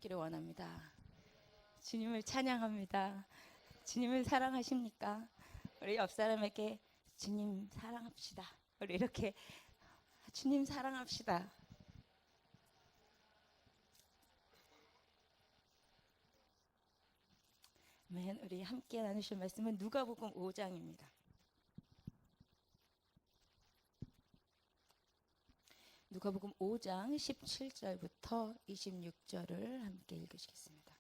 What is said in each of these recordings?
받기를 원합니다. 주님을 찬양합니다. 주님을 사랑하십니까? 우리 옆 사람에게 주님 사랑합시다. 우리 이렇게 주님 사랑합시다. 아멘. 우리 함께 나누실 말씀은 누가복음 5장입니다. 누가복음 5장 17절부터 26절을 함께 읽으시겠습니다.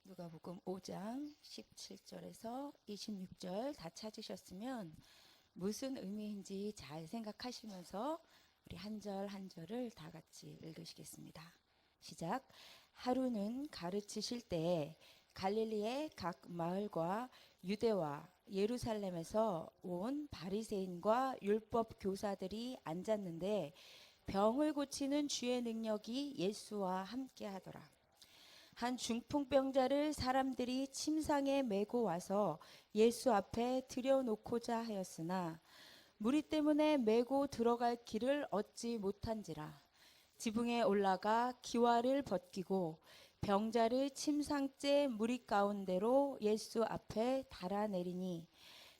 누가복음 5장 17절에서 26절 다 찾으셨으면 무슨 의미인지 잘 생각하시면서 우리 한 절 한 절을 다 같이 읽으시겠습니다. 시작. 하루는 가르치실 때에 갈릴리의 각 마을과 유대와 예루살렘에서 온 바리새인과 율법 교사들이 앉았는데 병을 고치는 주의 능력이 예수와 함께 하더라. 한 중풍병자를 사람들이 침상에 메고 와서 예수 앞에 들여놓고자 하였으나 무리 때문에 메고 들어갈 길을 얻지 못한지라. 지붕에 올라가 기와를 벗기고 병자를 침상째 무리 가운데로 예수 앞에 달아내리니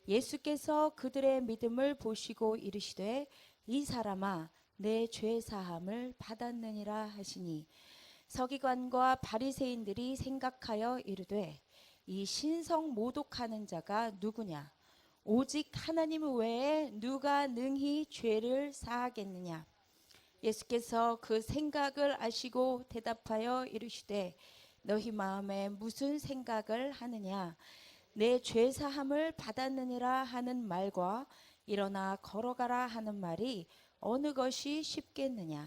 예수께서 그들의 믿음을 보시고 이르시되 이 사람아 내 죄 사함을 받았느니라 하시니 서기관과 바리새인들이 생각하여 이르되 이 신성 모독하는 자가 누구냐? 오직 하나님 외에 누가 능히 죄를 사하겠느냐? 예수께서 그 생각을 아시고 대답하여 이르시되 너희 마음에 무슨 생각을 하느냐? 내 죄 사함을 받았느니라 하는 말과 일어나 걸어가라 하는 말이 어느 것이 쉽겠느냐?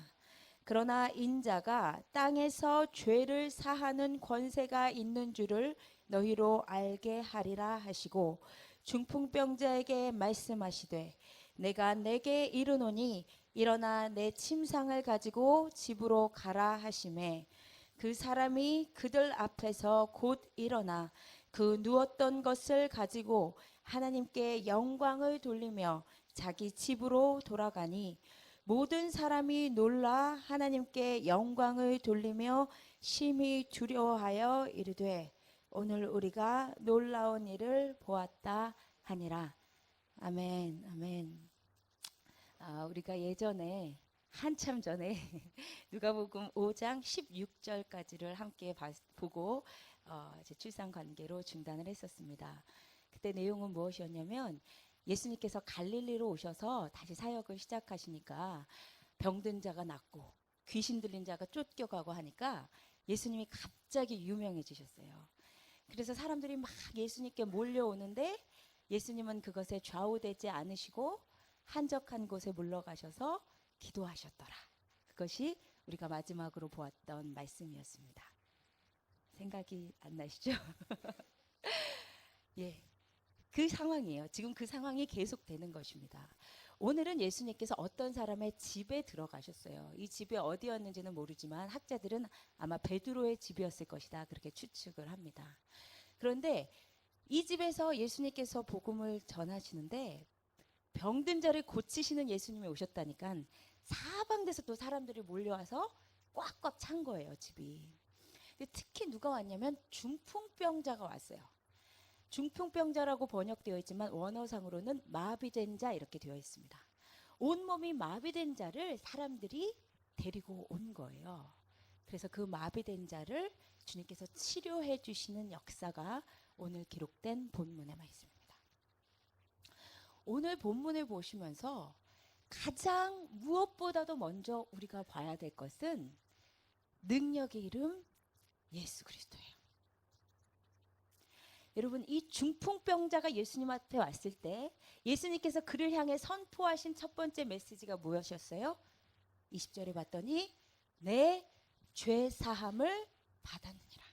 그러나 인자가 땅에서 죄를 사하는 권세가 있는 줄을 너희로 알게 하리라 하시고 중풍병자에게 말씀하시되 내가 내게 이르노니 일어나 내 침상을 가지고 집으로 가라 하시매 그 사람이 그들 앞에서 곧 일어나 그 누웠던 것을 가지고 하나님께 영광을 돌리며 자기 집으로 돌아가니 모든 사람이 놀라 하나님께 영광을 돌리며 심히 두려워하여 이르되 오늘 우리가 놀라운 일을 보았다 하니라. 아멘. 아멘. 우리가 예전에 한참 전에 누가복음 5장 16절까지를 함께 보고 이제 출산 관계로 중단을 했었습니다. 그때 내용은 무엇이었냐면 예수님께서 갈릴리로 오셔서 다시 사역을 시작하시니까 병든 자가 낫고 귀신 들린 자가 쫓겨가고 하니까 예수님이 갑자기 유명해지셨어요. 그래서 사람들이 막 예수님께 몰려오는데 예수님은 그것에 좌우되지 않으시고 한적한 곳에 물러가셔서 기도하셨더라. 그것이 우리가 마지막으로 보았던 말씀이었습니다. 생각이 안 나시죠? 예. 그 상황이에요. 지금 그 상황이 계속되는 것입니다. 오늘은 예수님께서 어떤 사람의 집에 들어가셨어요. 이 집이 어디였는지는 모르지만 학자들은 아마 베드로의 집이었을 것이다. 그렇게 추측을 합니다. 그런데 이 집에서 예수님께서 복음을 전하시는데 병든 자를 고치시는 예수님이 오셨다니까 사방에서 또 사람들이 몰려와서 꽉꽉 찬 거예요, 집이. 특히 누가 왔냐면 중풍병자가 왔어요. 중풍병자라고 번역되어 있지만 원어상으로는 마비된 자 이렇게 되어 있습니다. 온몸이 마비된 자를 사람들이 데리고 온 거예요. 그래서 그 마비된 자를 주님께서 치료해 주시는 역사가 오늘 기록된 본문의 말씀입니다. 오늘 본문을 보시면서 가장 무엇보다도 먼저 우리가 봐야 될 것은 능력의 이름 예수 그리스도예요. 여러분, 이 중풍병자가 예수님 앞에 왔을 때 예수님께서 그를 향해 선포하신 첫 번째 메시지가 무엇이었어요? 20절에 봤더니 내 죄 사함을 받았느니라.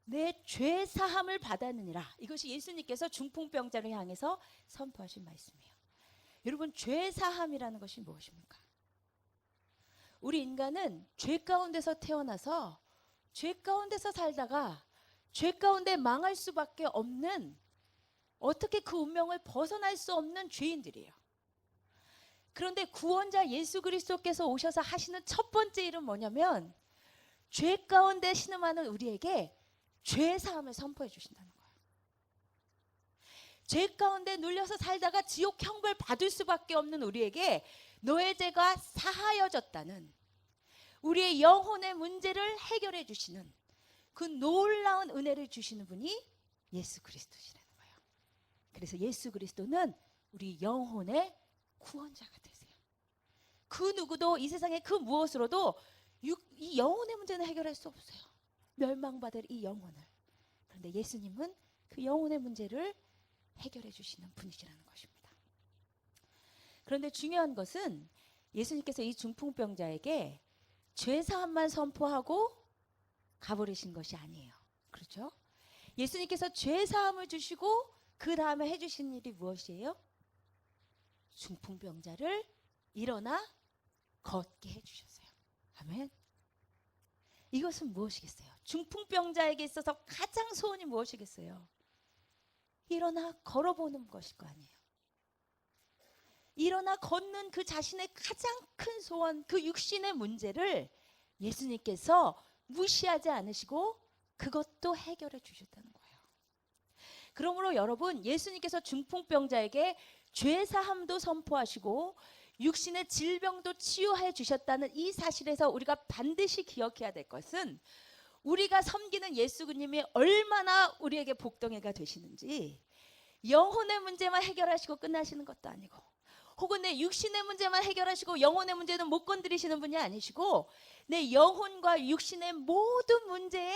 내 죄 사함을 받았느니라. 이것이 예수님께서 중풍병자를 향해서 선포하신 말씀이에요. 여러분, 죄 사함이라는 것이 무엇입니까? 우리 인간은 죄 가운데서 태어나서 죄 가운데서 살다가 죄 가운데 망할 수밖에 없는 어떻게 그 운명을 벗어날 수 없는 죄인들이에요. 그런데 구원자 예수 그리스도께서 오셔서 하시는 첫 번째 일은 뭐냐면 죄 가운데 신음하는 우리에게 죄 사함을 선포해 주신다는 거예요. 죄 가운데 눌려서 살다가 지옥 형벌 받을 수밖에 없는 우리에게 너의 죄가 사하여졌다는, 우리의 영혼의 문제를 해결해 주시는 그 놀라운 은혜를 주시는 분이 예수 그리스도시라는 거예요. 그래서 예수 그리스도는 우리 영혼의 구원자가 되세요. 그 누구도 이 세상의 그 무엇으로도 이 영혼의 문제는 해결할 수 없어요. 멸망받을 이 영혼을. 그런데 예수님은 그 영혼의 문제를 해결해 주시는 분이시라는 것입니다. 그런데 중요한 것은 예수님께서 이 중풍병자에게 죄사함만 선포하고 가버리신 것이 아니에요. 그렇죠? 예수님께서 죄사함을 주시고 그 다음에 해주신 일이 무엇이에요? 중풍병자를 일어나 걷게 해주셨어요. 아멘. 이것은 무엇이겠어요? 중풍병자에게 있어서 가장 소원이 무엇이겠어요? 일어나 걸어보는 것일 거 아니에요. 일어나 걷는 그 자신의 가장 큰 소원, 그 육신의 문제를 예수님께서 무시하지 않으시고 그것도 해결해 주셨다는 거예요. 그러므로 여러분, 예수님께서 중풍병자에게 죄사함도 선포하시고 육신의 질병도 치유해 주셨다는 이 사실에서 우리가 반드시 기억해야 될 것은 우리가 섬기는 예수님이 얼마나 우리에게 복덩이가 되시는지, 영혼의 문제만 해결하시고 끝나시는 것도 아니고, 혹은 내 육신의 문제만 해결하시고 영혼의 문제는 못 건드리시는 분이 아니시고, 내 영혼과 육신의 모든 문제의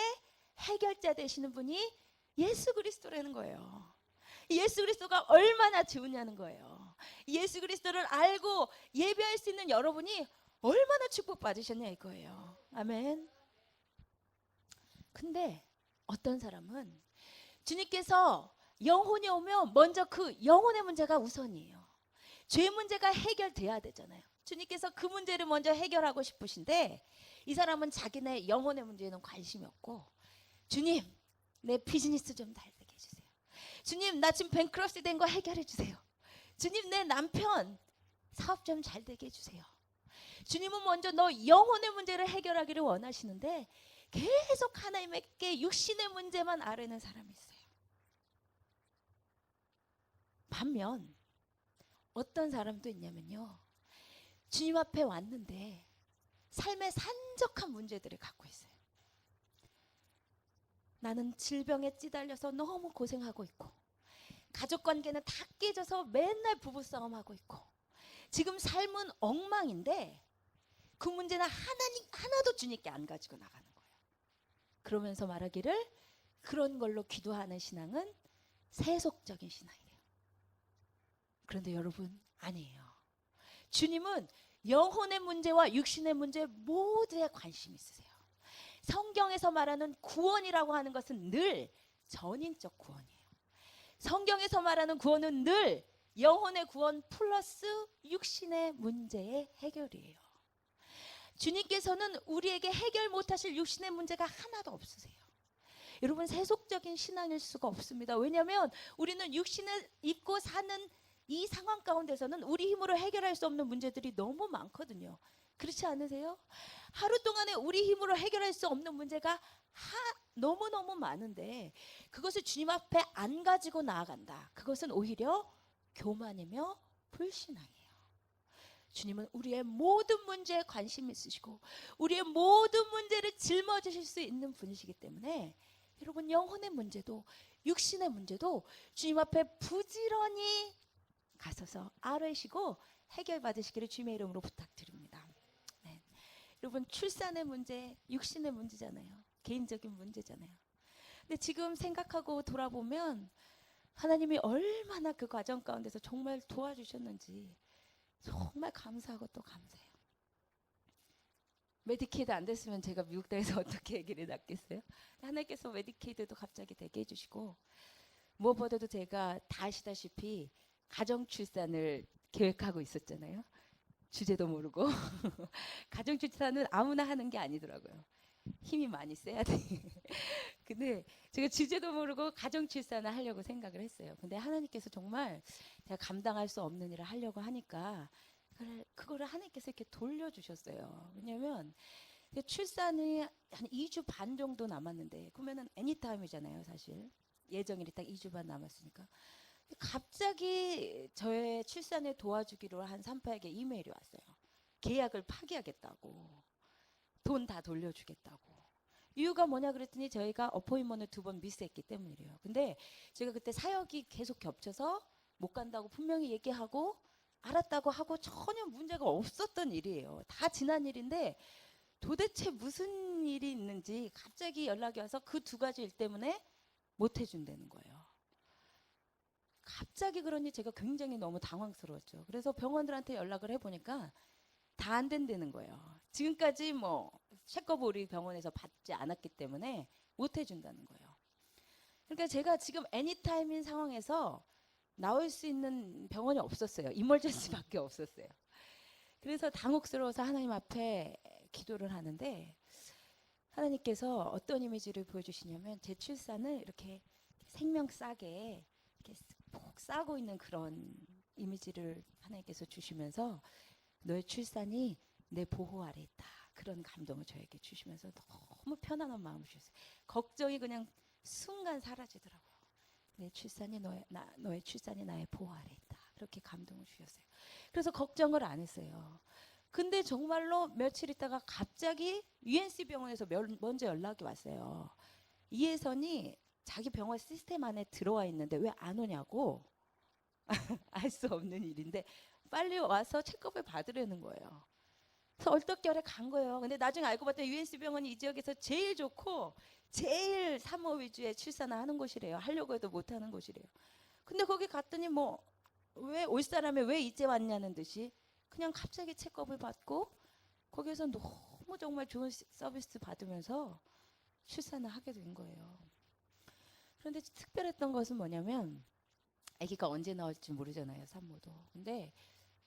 해결자 되시는 분이 예수 그리스도라는 거예요. 예수 그리스도가 얼마나 좋으냐는 거예요. 예수 그리스도를 알고 예배할 수 있는 여러분이 얼마나 축복받으셨냐 이거예요. 아멘. 근데 어떤 사람은 주님께서 영혼이 오면 먼저 그 영혼의 문제가 우선이에요. 죄 문제가 해결돼야 되잖아요. 주님께서 그 문제를 먼저 해결하고 싶으신데 이 사람은 자기네 영혼의 문제에는 관심이 없고, 주님 내 비즈니스 좀 잘 되게 해주세요. 주님 나 지금 뱅크러시 된 거 해결해 주세요. 주님 내 남편 사업 좀 잘 되게 해주세요. 주님은 먼저 너 영혼의 문제를 해결하기를 원하시는데 계속 하나님께 육신의 문제만 아뢰는 사람이 있어요. 반면 어떤 사람도 있냐면요, 주님 앞에 왔는데 삶의 산적한 문제들을 갖고 있어요. 나는 질병에 찌달려서 너무 고생하고 있고, 가족관계는 다 깨져서 맨날 부부싸움하고 있고, 지금 삶은 엉망인데 그 문제는 하나도 주님께 안 가지고 나가는 거예요. 그러면서 말하기를 그런 걸로 기도하는 신앙은 세속적인 신앙이에요. 그런데 여러분, 아니에요. 주님은 영혼의 문제와 육신의 문제 모두에 관심이 있으세요. 성경에서 말하는 구원이라고 하는 것은 늘 전인적 구원이에요. 성경에서 말하는 구원은 늘 영혼의 구원 플러스 육신의 문제의 해결이에요. 주님께서는 우리에게 해결 못하실 육신의 문제가 하나도 없으세요. 여러분, 세속적인 신앙일 수가 없습니다. 왜냐하면 우리는 육신을 입고 사는 이 상황 가운데서는 우리 힘으로 해결할 수 없는 문제들이 너무 많거든요. 그렇지 않으세요? 하루 동안에 우리 힘으로 해결할 수 없는 문제가 너무너무 많은데 그것을 주님 앞에 안 가지고 나아간다. 그것은 오히려 교만이며 불신앙이에요. 주님은 우리의 모든 문제에 관심 있으시고 우리의 모든 문제를 짊어지실 수 있는 분이시기 때문에 여러분, 영혼의 문제도 육신의 문제도 주님 앞에 부지런히 가서서 아뢰시고 해결받으시기를 주님의 이름으로 부탁드립니다. 네. 여러분, 출산의 문제, 육신의 문제잖아요. 개인적인 문제잖아요. 근데 지금 생각하고 돌아보면 하나님이 얼마나 그 과정 가운데서 정말 도와주셨는지 정말 감사하고 또 감사해요. 메디케이드 안 됐으면 제가 미국 땅에서 어떻게 아기를 낳겠어요? 하나님께서 메디케이드도 갑자기 되게 해주시고, 무엇보다도 제가 다 아시다시피 가정 출산을 계획하고 있었잖아요. 주제도 모르고 가정 출산은 아무나 하는 게 아니더라고요. 힘이 많이 세야 돼. 근데 제가 주제도 모르고 가정 출산을 하려고 생각을 했어요. 근데 하나님께서 정말 제가 감당할 수 없는 일을 하려고 하니까 그거를 하나님께서 이렇게 돌려주셨어요. 왜냐면 출산이 한 2주 반 정도 남았는데, 그러면은 애니타임이잖아요, 사실. 예정일이 딱 2주 반 남았으니까. 갑자기 저의 출산을 도와주기로 한 산파에게 이메일이 왔어요. 계약을 파기하겠다고. 돈 다 돌려주겠다고. 이유가 뭐냐 그랬더니 저희가 어포인먼트를 2번 미스했기 때문이래요. 근데 제가 그때 사역이 계속 겹쳐서 못 간다고 분명히 얘기하고 알았다고 하고 전혀 문제가 없었던 일이에요. 다 지난 일인데 도대체 무슨 일이 있는지 갑자기 연락이 와서 그 2가지 일 때문에 못 해준다는 거예요. 갑자기 그러니 제가 굉장히 너무 당황스러웠죠. 그래서 병원들한테 연락을 해보니까 다 안 된다는 거예요. 지금까지 뭐 체크업 우리 병원에서 받지 않았기 때문에 못 해준다는 거예요. 그러니까 제가 지금 애니타임인 상황에서 나올 수 있는 병원이 없었어요. 이멀전시밖에 없었어요. 그래서 당혹스러워서 하나님 앞에 기도를 하는데 하나님께서 어떤 이미지를 보여주시냐면 제 출산을 이렇게 생명 싸게 이렇게 푹 싸고 있는 그런 이미지를 하나님께서 주시면서 너의 출산이 내 보호 아래 있다. 그런 감동을 저에게 주시면서 너무 편안한 마음을 주셨어요. 걱정이 그냥 순간 사라지더라고요. 내 출산이 너의 출산이 나의 보호 아래 있다. 그렇게 감동을 주셨어요. 그래서 걱정을 안 했어요. 근데 정말로 며칠 있다가 갑자기 UNC 병원에서 먼저 연락이 왔어요. 이혜선이 자기 병원 시스템 안에 들어와 있는데 왜 안 오냐고. 알 수 없는 일인데 빨리 와서 체크업을 받으려는 거예요. 그래서 얼떨결에 간 거예요. 근데 나중에 알고 봤더니 UNC 병원이 이 지역에서 제일 좋고 제일 산모 위주의 출산을 하는 곳이래요. 하려고 해도 못 하는 곳이래요. 근데 거기 갔더니 뭐 왜 올 사람이 왜 이제 왔냐는 듯이 그냥 갑자기 체크업을 받고 거기에서 너무 정말 좋은 서비스 받으면서 출산을 하게 된 거예요. 그런데 특별했던 것은 뭐냐면 아기가 언제 나올지 모르잖아요, 산모도. 근데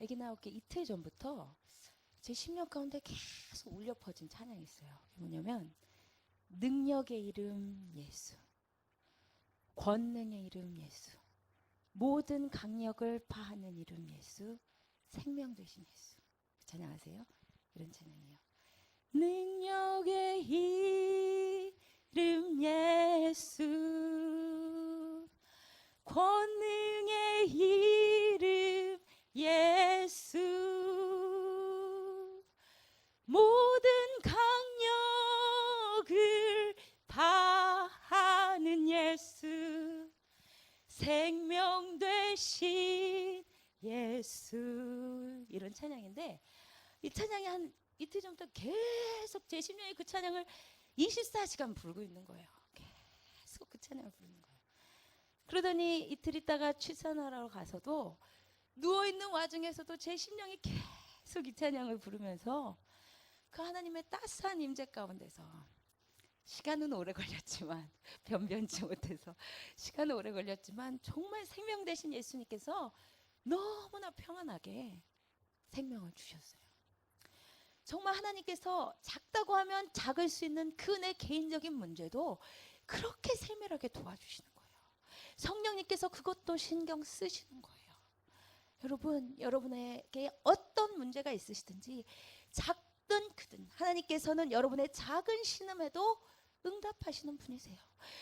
아기 나오기 이틀 전부터 제 심령 가운데 계속 울려 퍼진 찬양이 있어요. 그게 뭐냐면 능력의 이름 예수, 권능의 이름 예수, 모든 강력을 파하는 이름 예수, 생명 되신 예수. 찬양 아세요? 이런 찬양이에요. 능력의 이름 예수, 권능의 이름 예수, 모든 강력을 다하는 예수, 생명 되신 예수. 이런 찬양인데 이 찬양이 한 이틀 전부터 계속 제 심령이 그 찬양을 24시간 부르고 있는 거예요. 계속 그 찬양을 부르는 거예요. 그러더니 이틀 있다가 출산하러 가서도 누워있는 와중에서도 제 심령이 계속 이 찬양을 부르면서 그 하나님의 따스한 임재 가운데서 시간은 오래 걸렸지만 변변치 못해서 시간은 오래 걸렸지만 정말 생명 되신 예수님께서 너무나 평안하게 생명을 주셨어요. 정말 하나님께서 작다고 하면 작을 수 있는 그 내 개인적인 문제도 그렇게 세밀하게 도와주시는 거예요. 성령님께서 그것도 신경 쓰시는 거예요. 여러분, 여러분에게 어떤 문제가 있으시든지 작든 크든 하나님께서는 여러분의 작은 신음에도 응답하시는 분이세요.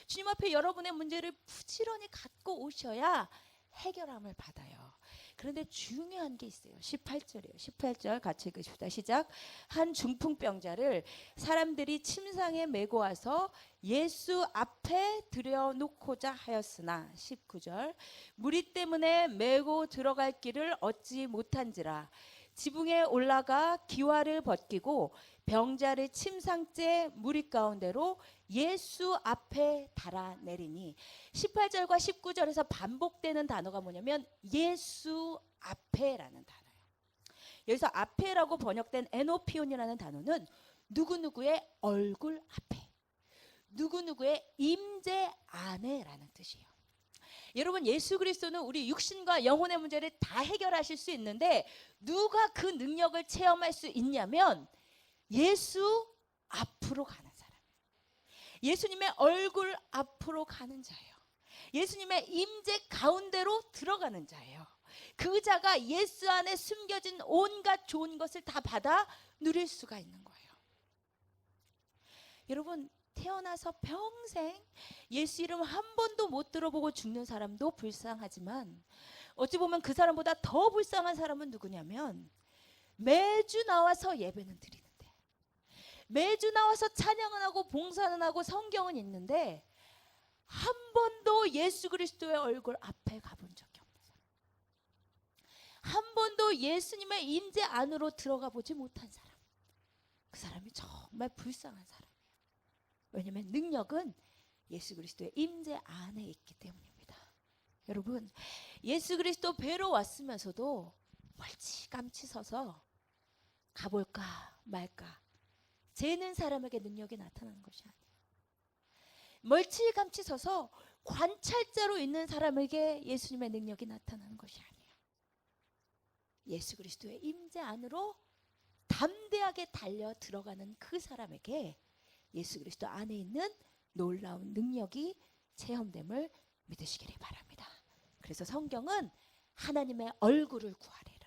주님 앞에 여러분의 문제를 부지런히 갖고 오셔야 해결함을 받아요. 그런데 중요한 게 있어요. 18절이에요. 18절 같이 읽으십시다. 시작. 한 중풍병자를 사람들이 침상에 메고 와서 예수 앞에 들여놓고자 하였으나 19절 무리 때문에 메고 들어갈 길을 얻지 못한지라 지붕에 올라가 기와를 벗기고 병자를 침상째 무리 가운데로 예수 앞에 달아내리니 18절과 19절에서 반복되는 단어가 뭐냐면 예수 앞에라는 단어예요. 여기서 앞에라고 번역된 에노피온이라는 단어는 누구누구의 얼굴 앞에, 누구누구의 임재 안에라는 뜻이에요. 여러분, 예수 그리스도는 우리 육신과 영혼의 문제를 다 해결하실 수 있는데 누가 그 능력을 체험할 수 있냐면 예수 앞으로 가는 사람, 예수님의 얼굴 앞으로 가는 자예요. 예수님의 임재 가운데로 들어가는 자예요. 그 자가 예수 안에 숨겨진 온갖 좋은 것을 다 받아 누릴 수가 있는 거예요. 여러분, 태어나서 평생 예수 이름 한 번도 못 들어보고 죽는 사람도 불쌍하지만 어찌 보면 그 사람보다 더 불쌍한 사람은 누구냐면 매주 나와서 예배는 드리는데, 매주 나와서 찬양은 하고 봉사는 하고 성경은 읽는데 한 번도 예수 그리스도의 얼굴 앞에 가본 적이 없는 사람, 한 번도 예수님의 임재 안으로 들어가 보지 못한 사람, 그 사람이 정말 불쌍한 사람이에요. 왜냐하면 능력은 예수 그리스도의 임재 안에 있기 때문입니다. 여러분, 예수 그리스도 뵈러 왔으면서도 멀찌감치 서서 가볼까 말까 재는 사람에게 능력이 나타나는 것이 아니에요. 멀찌감치 서서 관찰자로 있는 사람에게 예수님의 능력이 나타나는 것이 아니에요. 예수 그리스도의 임재 안으로 담대하게 달려 들어가는 그 사람에게 예수 그리스도 안에 있는 놀라운 능력이 체험됨을 믿으시기를 바랍니다. 그래서 성경은 하나님의 얼굴을 구하래요.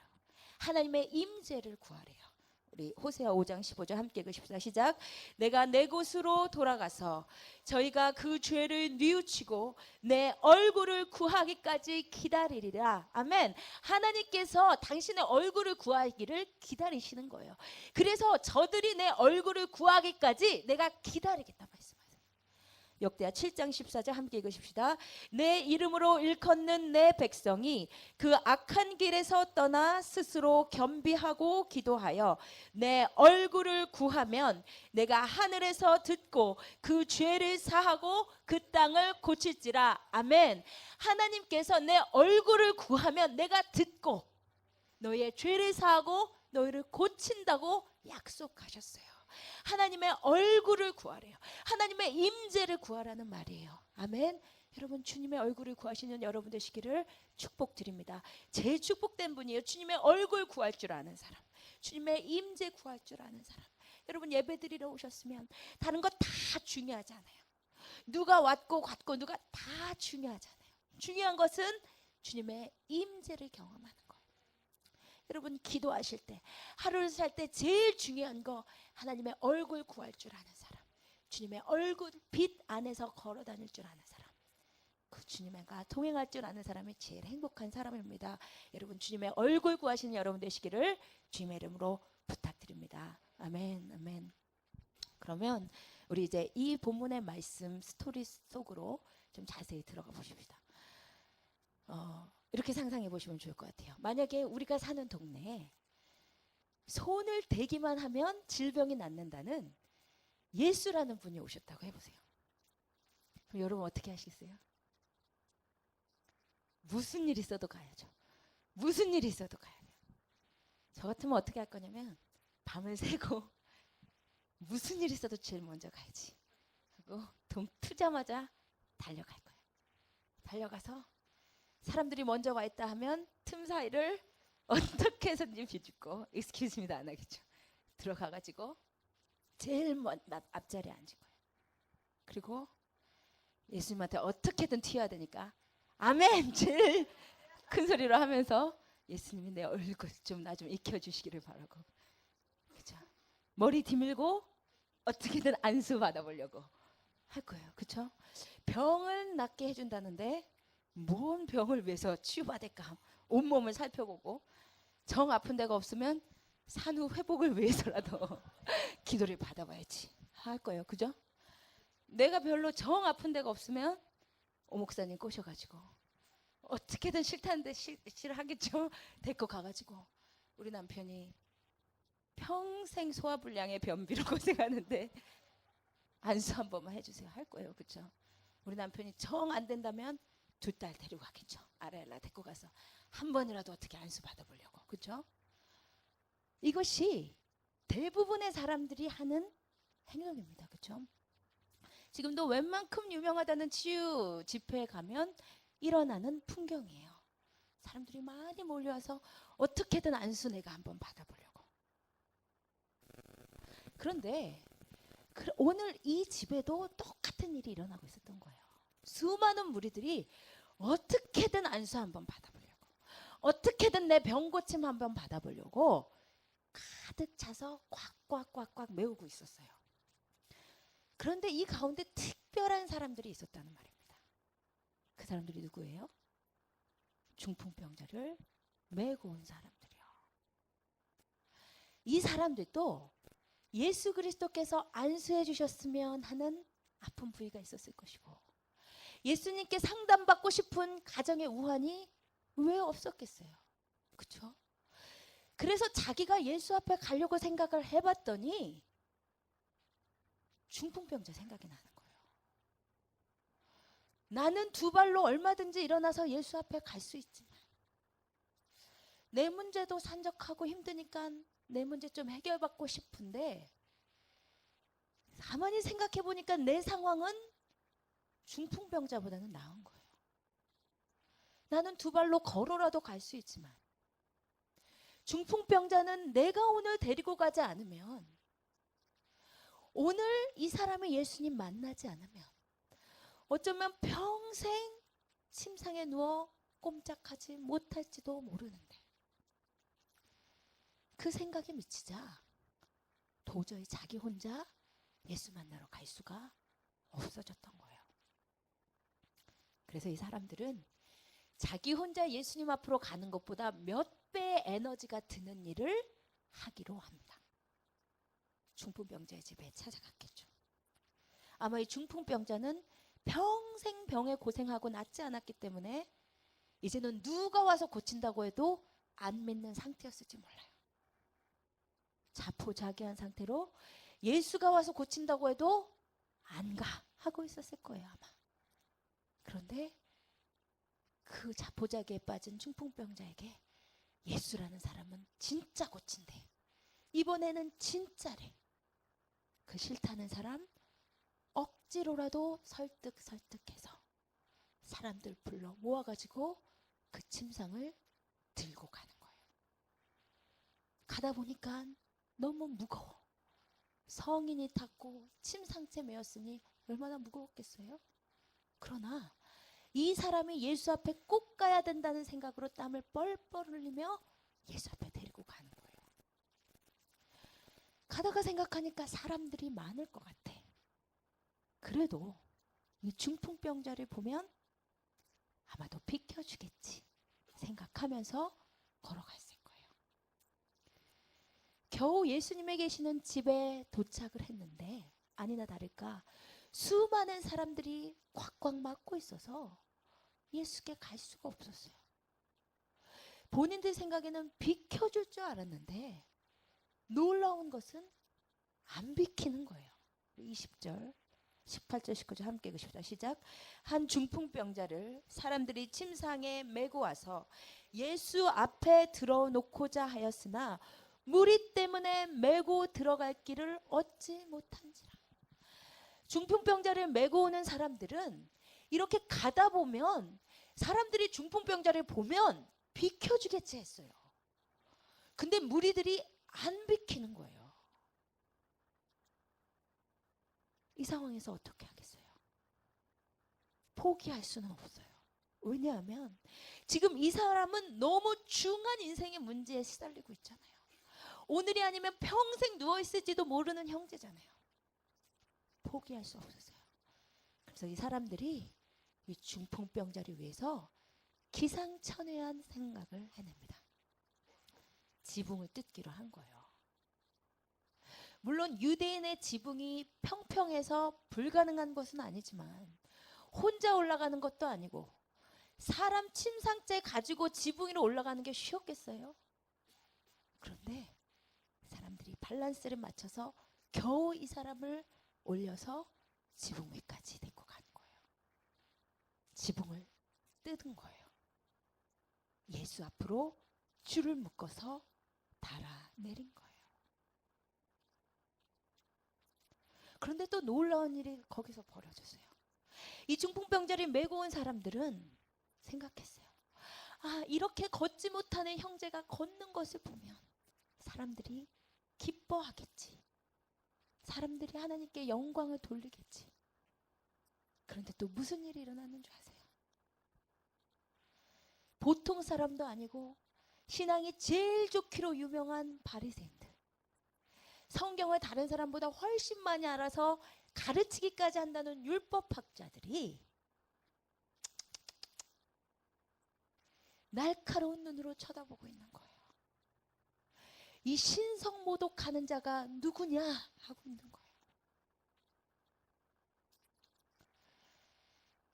하나님의 임재를 구하래요. 우리 호세아 5장 15절 함께 읽으십시다. 시작. 내가 내 곳으로 돌아가서 저희가 그 죄를 뉘우치고 내 얼굴을 구하기까지 기다리리라. 아멘. 하나님께서 당신의 얼굴을 구하기를 기다리시는 거예요. 그래서 저들이 내 얼굴을 구하기까지 내가 기다리겠다 말씀하세요. 역대하 7장 14절 함께 읽으십시다. 내 이름으로 일컫는 내 백성이 그 악한 길에서 떠나 스스로 겸비하고 기도하여 내 얼굴을 구하면 내가 하늘에서 듣고 그 죄를 사하고 그 땅을 고칠지라. 아멘. 하나님께서 내 얼굴을 구하면 내가 듣고 너희의 죄를 사하고 너희를 고친다고 약속하셨어요. 하나님의 얼굴을 구하래요. 하나님의 임재를 구하라는 말이에요. 아멘. 여러분, 주님의 얼굴을 구하시는 여러분 되시기를 축복드립니다. 제일 축복된 분이에요. 주님의 얼굴 구할 줄 아는 사람, 주님의 임재 구할 줄 아는 사람. 여러분, 예배드리러 오셨으면 다른 거 다 중요하지 않아요. 누가 왔고 갔고 누가 다 중요하지 않아요. 중요한 것은 주님의 임재를 경험하는 거예요. 여러분, 기도하실 때, 하루를 살 때 제일 중요한 거 하나님의 얼굴 구할 줄 아는 사람, 주님의 얼굴 빛 안에서 걸어 다닐 줄 아는 사람, 그 주님과 동행할 줄 아는 사람이 제일 행복한 사람입니다. 여러분, 주님의 얼굴 구하시는 여러분 되시기를 주님의 이름으로 부탁드립니다. 아멘, 아멘. 그러면 우리 이제 이 본문의 말씀 스토리 속으로 좀 자세히 들어가 보십시다. 이렇게 상상해 보시면 좋을 것 같아요. 만약에 우리가 사는 동네에 손을 대기만 하면 질병이 낫는다는 예수라는 분이 오셨다고 해보세요. 그럼 여러분 어떻게 하시겠어요? 무슨 일 있어도 가야죠. 무슨 일 있어도 가야 돼요. 저 같으면 어떻게 할 거냐면 밤을 새고 무슨 일 있어도 제일 먼저 가야지 하고 돈 트자마자 달려갈 거예요. 달려가서 사람들이 먼저 와 있다 하면 틈 사이를 어떻게 해서든지 비집고 excuse me도 안 하겠죠. 들어가가지고 제일 앞자리에 앉은 거예요. 그리고 예수님한테 어떻게든 튀어야 되니까 아멘 제일 큰 소리로 하면서 예수님이 내 얼굴 좀 나 좀 익혀주시기를 바라고, 그죠? 머리 디밀고 어떻게든 안수 받아보려고 할 거예요. 그죠? 병을 낫게 해준다는데 뭔 병을 위해서 치유받을까 온몸을 살펴보고 정 아픈 데가 없으면 산후 회복을 위해서라도 기도를 받아봐야지 할 거예요. 그죠? 내가 별로 정 아픈 데가 없으면 오 목사님 꼬셔가지고 어떻게든 싫다는데 싫어하겠죠. 데리고 가가지고 우리 남편이 평생 소화불량의 변비로 고생하는데 안수 한 번만 해주세요 할 거예요. 그죠? 우리 남편이 정 안 된다면 2딸 데리고 가겠죠. 아라엘라 데리고 가서 한 번이라도 어떻게 안수 받아보려고. 그죠? 이것이 대부분의 사람들이 하는 행동입니다. 그죠? 지금도 웬만큼 유명하다는 치유 집회에 가면 일어나는 풍경이에요. 사람들이 많이 몰려와서 어떻게든 안수 내가 한번 받아보려고. 그런데 오늘 이 집에도 똑같은 일이 일어나고 있었던 거예요. 수많은 무리들이 어떻게든 안수 한번 받아보려고, 어떻게든 내 병 고침 한번 받아보려고 가득 차서 꽉꽉꽉꽉 메우고 있었어요. 그런데 이 가운데 특별한 사람들이 있었다는 말입니다. 그 사람들이 누구예요? 중풍병자를 메고 온 사람들이요. 이 사람들도 예수 그리스도께서 안수해 주셨으면 하는 아픈 부위가 있었을 것이고, 예수님께 상담받고 싶은 가정의 우환이 왜 없었겠어요? 그렇죠? 그래서 자기가 예수 앞에 가려고 생각을 해봤더니 중풍병자 생각이 나는 거예요. 나는 두 발로 얼마든지 일어나서 예수 앞에 갈 수 있지만 내 문제도 산적하고 힘드니까 내 문제 좀 해결받고 싶은데, 가만히 생각해 보니까 내 상황은 중풍병자보다는 나은 거예요. 나는 두 발로 걸어라도 갈 수 있지만 중풍병자는 내가 오늘 데리고 가지 않으면, 오늘 이 사람이 예수님 만나지 않으면 어쩌면 평생 침상에 누워 꼼짝하지 못할지도 모르는데, 그 생각에 미치자 도저히 자기 혼자 예수 만나러 갈 수가 없어졌던 거예요. 그래서 이 사람들은 자기 혼자 예수님 앞으로 가는 것보다 몇 배의 에너지가 드는 일을 하기로 합니다. 중풍병자의 집에 찾아갔겠죠. 아마 이 중풍병자는 평생 병에 고생하고 낫지 않았기 때문에 이제는 누가 와서 고친다고 해도 안 믿는 상태였을지 몰라요. 자포자기한 상태로 예수가 와서 고친다고 해도 안 가 하고 있었을 거예요, 아마. 그런데 그 자포자기에 빠진 중풍병자에게 예수라는 사람은 진짜 고친대, 이번에는 진짜래. 그 싫다는 사람 억지로라도 설득해서 사람들 불러 모아가지고 그 침상을 들고 가는 거예요. 가다 보니까 너무 무거워. 성인이 탔고 침상째 메었으니 얼마나 무거웠겠어요? 그러나 이 사람이 예수 앞에 꼭 가야 된다는 생각으로 땀을 뻘뻘 흘리며 예수 앞에 데리고 가는 거예요. 가다가 생각하니까 사람들이 많을 것 같아. 그래도 이 중풍병자를 보면 아마도 비켜주겠지 생각하면서 걸어갔을 거예요. 겨우 예수님이 계시는 집에 도착을 했는데, 아니나 다를까 수많은 사람들이 꽉꽉 막고 있어서 예수께 갈 수가 없었어요. 본인들 생각에는 비켜줄 줄 알았는데 놀라운 것은 안 비키는 거예요. 20절 18절 19절 함께 읽으십시다. 시작. 한 중풍병자를 사람들이 침상에 메고 와서 예수 앞에 들어놓고자 하였으나 무리 때문에 메고 들어갈 길을 얻지 못한지라. 중풍병자를 메고 오는 사람들은 이렇게 가다 보면 사람들이 중풍병자를 보면 비켜주겠지 했어요. 근데 무리들이 안 비키는 거예요. 이 상황에서 어떻게 하겠어요? 포기할 수는 없어요. 왜냐하면 지금 이 사람은 너무 중한 인생의 문제에 시달리고 있잖아요. 오늘이 아니면 평생 누워있을지도 모르는 형제잖아요. 포기할 수 없었어요. 그래서 이 사람들이 이 중풍병자를 위해서 기상천외한 생각을 해냅니다. 지붕을 뜯기로 한 거예요. 물론 유대인의 지붕이 평평해서 불가능한 것은 아니지만 혼자 올라가는 것도 아니고 사람 침상째 가지고 지붕 위로 올라가는 게 쉬웠겠어요? 그런데 사람들이 밸런스를 맞춰서 겨우 이 사람을 올려서 지붕 위까지 데리고 간 거예요. 지붕을 뜯은 거예요. 예수 앞으로 줄을 묶어서 달아내린 거예요. 그런데 또 놀라운 일이 거기서 벌어졌어요. 이 중풍병자를 메고 온 사람들은 생각했어요. 아, 이렇게 걷지 못하는 형제가 걷는 것을 보면 사람들이 기뻐하겠지. 사람들이 하나님께 영광을 돌리겠지. 그런데 또 무슨 일이 일어나는 줄 아세요? 보통 사람도 아니고 신앙이 제일 좋기로 유명한 바리새인들, 성경을 다른 사람보다 훨씬 많이 알아서 가르치기까지 한다는 율법학자들이 날카로운 눈으로 쳐다보고 있는 거예요. 이 신성모독하는 자가 누구냐 하고 있는 거예요.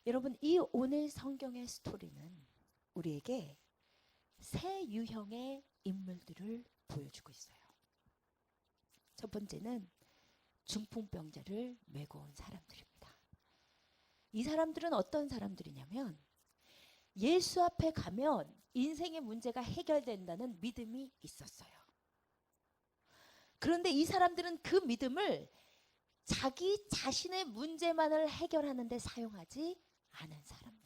여러분, 이 오늘 성경의 스토리는 우리에게 세 유형의 인물들을 보여주고 있어요. 첫 번째는 중풍병자를 메고 온 사람들입니다. 이 사람들은 어떤 사람들이냐면 예수 앞에 가면 인생의 문제가 해결된다는 믿음이 있었어요. 그런데 이 사람들은 그 믿음을 자기 자신의 문제만을 해결하는 데 사용하지 않은 사람들이에요.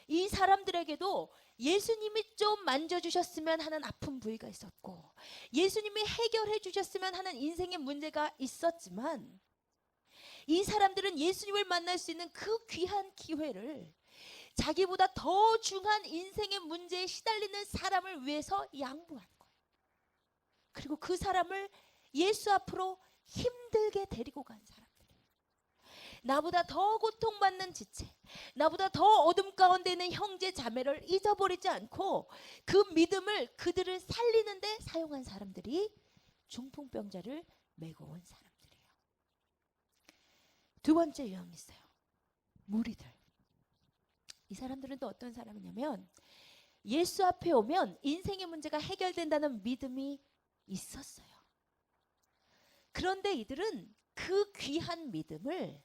이 사람들에게도 예수님이 좀 만져주셨으면 하는 아픈 부위가 있었고, 예수님이 해결해 주셨으면 하는 인생의 문제가 있었지만, 이 사람들은 예수님을 만날 수 있는 그 귀한 기회를 자기보다 더 중한 인생의 문제에 시달리는 사람을 위해서 양보한 거예요. 그리고 그 사람을 예수 앞으로 힘들게 데리고 간 사람들이에요. 나보다 더 고통받는 지체, 나보다 더 어둠 가운데 있는 형제 자매를 잊어버리지 않고 그 믿음을 그들을 살리는 데 사용한 사람들이 중풍병자를 메고 온 사람들이에요. 두 번째 유형이 있어요. 무리들. 이 사람들은 또 어떤 사람이냐면 예수 앞에 오면 인생의 문제가 해결된다는 믿음이 있었어요. 그런데 이들은 그 귀한 믿음을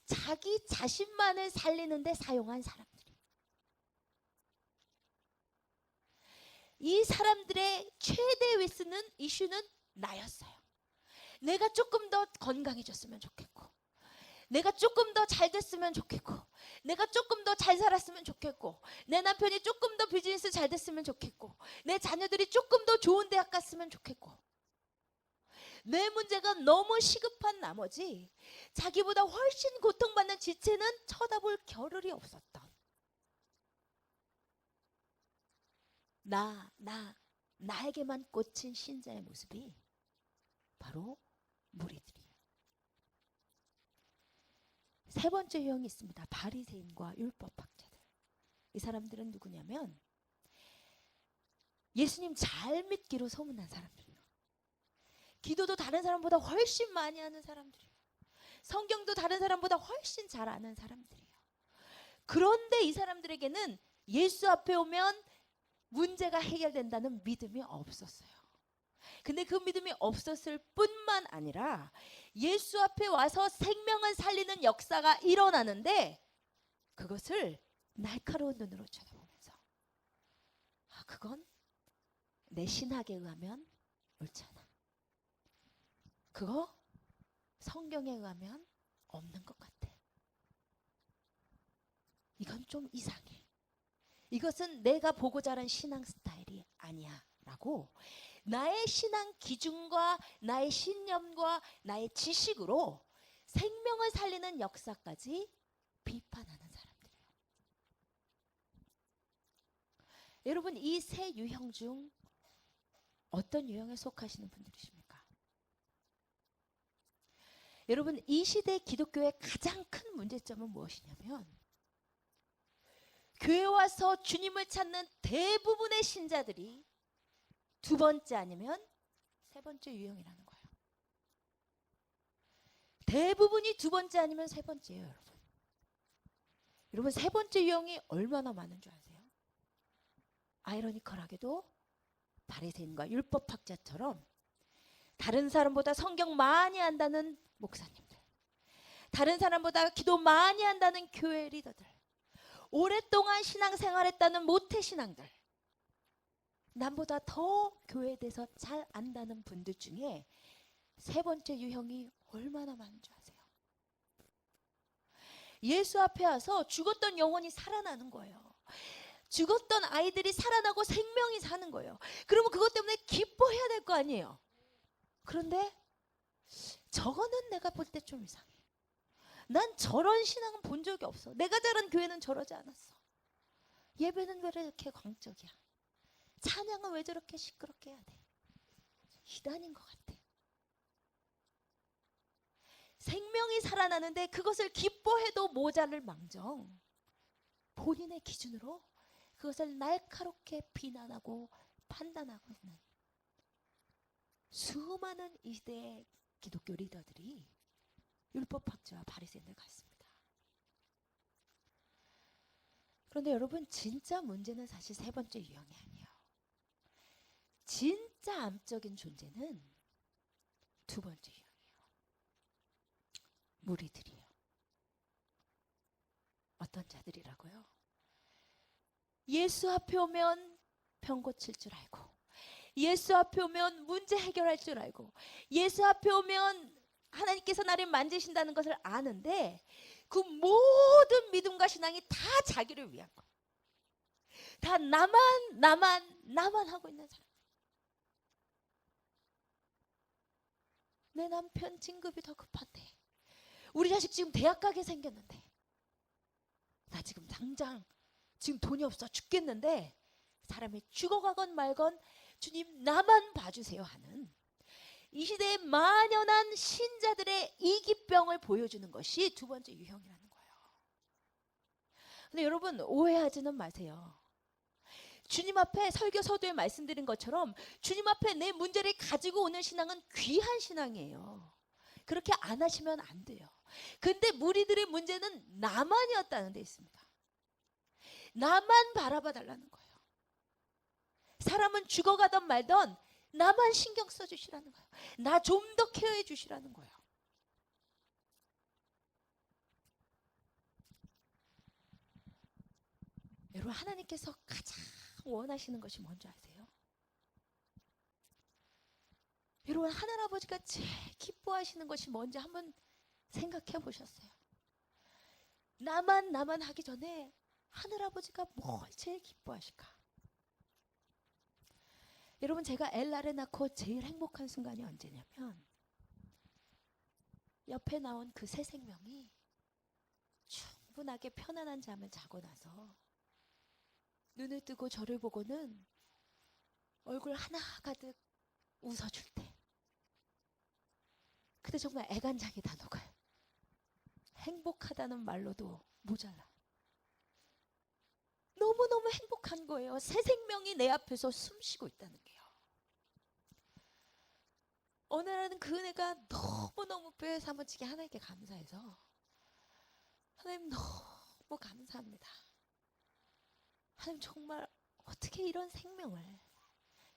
자기 자신만을 살리는 데 사용한 사람들이에요. 이 사람들의 최대 이슈는 나였어요. 내가 조금 더 건강해졌으면 좋겠고, 내가 조금 더 잘 됐으면 좋겠고, 내가 조금 더 잘 살았으면 좋겠고, 내 남편이 조금 더 비즈니스 잘 됐으면 좋겠고, 내 자녀들이 조금 더 좋은 대학 갔으면 좋겠고, 내 문제가 너무 시급한 나머지 자기보다 훨씬 고통받는 지체는 쳐다볼 겨를이 없었던 나에게만 꽂힌 신자의 모습이 바로 무리들이에요. 세 번째 유형이 있습니다. 바리새인과 율법학자들. 이 사람들은 누구냐면 예수님 잘 믿기로 소문난 사람들이에요. 기도도 다른 사람보다 훨씬 많이 하는 사람들이에요. 성경도 다른 사람보다 훨씬 잘 아는 사람들이에요. 그런데 이 사람들에게는 예수 앞에 오면 문제가 해결된다는 믿음이 없었어요. 근데 그 믿음이 없었을 뿐만 아니라 예수 앞에 와서 생명을 살리는 역사가 일어나는데 그것을 날카로운 눈으로 쳐다보면서 그건 내 신학에 의하면 옳지 않아. 그거 성경에 의하면 없는 것 같아. 이건 좀 이상해. 이것은 내가 보고 자란 신앙 스타일이 아니야 라고 나의 신앙 기준과 나의 신념과 나의 지식으로 생명을 살리는 역사까지 비판하는 사람들이에요. 여러분, 이 세 유형 중 어떤 유형에 속하시는 분들이십니까? 여러분, 이 시대 기독교의 가장 큰 문제점은 무엇이냐면 교회 와서 주님을 찾는 대부분의 신자들이 두 번째 아니면 세 번째 유형이라는 거예요. 대부분이 두 번째 아니면 세 번째예요, 여러분. 여러분, 세 번째 유형이 얼마나 많은 줄 아세요? 아이러니컬하게도 바리새인과 율법학자처럼 다른 사람보다 성경 많이 안다는 목사님들, 다른 사람보다 기도 많이 한다는 교회 리더들, 오랫동안 신앙생활했다는 모태신앙들, 남보다 더 교회에 대해서 잘 안다는 분들 중에 세 번째 유형이 얼마나 많은 줄 아세요? 예수 앞에 와서 죽었던 영혼이 살아나는 거예요. 죽었던 아이들이 살아나고 생명이 사는 거예요. 그러면 그것 때문에 기뻐해야 될 거 아니에요. 그런데 저거는 내가 볼 때 좀 이상해. 난 저런 신앙은 본 적이 없어. 내가 자란 교회는 저러지 않았어. 예배는 왜 이렇게 광적이야? 찬양은 왜 저렇게 시끄럽게 해야 돼? 이단인 것 같아. 생명이 살아나는데 그것을 기뻐해도 모자를 망정. 본인의 기준으로 그것을 날카롭게 비난하고 판단하고 있는 수많은 이 시대의 기독교 리더들이 율법학자와 바리새인들 같습니다. 그런데 여러분, 진짜 문제는 사실 세 번째 유형이 아니에요. 진짜 암적인 존재는 두 번째 유형이에요. 무리들이에요. 어떤 자들이라고요? 예수 앞에 오면 병 고칠 줄 알고, 예수 앞에 오면 문제 해결할 줄 알고, 예수 앞에 오면 하나님께서 나를 만지신다는 것을 아는데 그 모든 믿음과 신앙이 다 자기를 위한 거. 다 나만 하고 있는 사람. 내 남편 진급이 더 급한데, 우리 자식 지금 대학 가게 생겼는데, 나 지금 당장 지금 돈이 없어 죽겠는데, 사람이 죽어가건 말건 주님 나만 봐주세요 하는 이 시대의 만연한 신자들의 이기병을 보여주는 것이 두 번째 유형이라는 거예요. 근데 여러분, 오해하지는 마세요. 주님 앞에 설교 서두에 말씀드린 것처럼 주님 앞에 내 문제를 가지고 오는 신앙은 귀한 신앙이에요. 그렇게 안 하시면 안 돼요. 근데 무리들의 문제는 나만이었다는 데 있습니다. 나만 바라봐 달라는 거예요. 사람은 죽어가던 말던 나만 신경 써주시라는 거예요. 나 좀 더 케어해 주시라는 거예요. 여러분, 하나님께서 가장 원하시는 것이 뭔지 아세요? 여러분, 하늘아버지가 제일 기뻐하시는 것이 뭔지 한번 생각해 보셨어요? 나만 하기 전에 하늘아버지가 뭘 제일 기뻐하실까? 여러분, 제가 엘라를 낳고 제일 행복한 순간이 언제냐면, 옆에 나온 그 새 생명이 충분하게 편안한 잠을 자고 나서 눈을 뜨고 저를 보고는 얼굴 하나 가득 웃어줄 때, 그때 정말 애간장이 다 녹아요. 행복하다는 말로도 모자라. 너무너무 행복한 거예요. 새 생명이 내 앞에서 숨쉬고 있다는 게요. 어느 날은 그 은혜가 너무너무 뼈에 사무치게 하나님께 감사해서, 하나님 너무 감사합니다. 하나님 정말 어떻게 이런 생명을,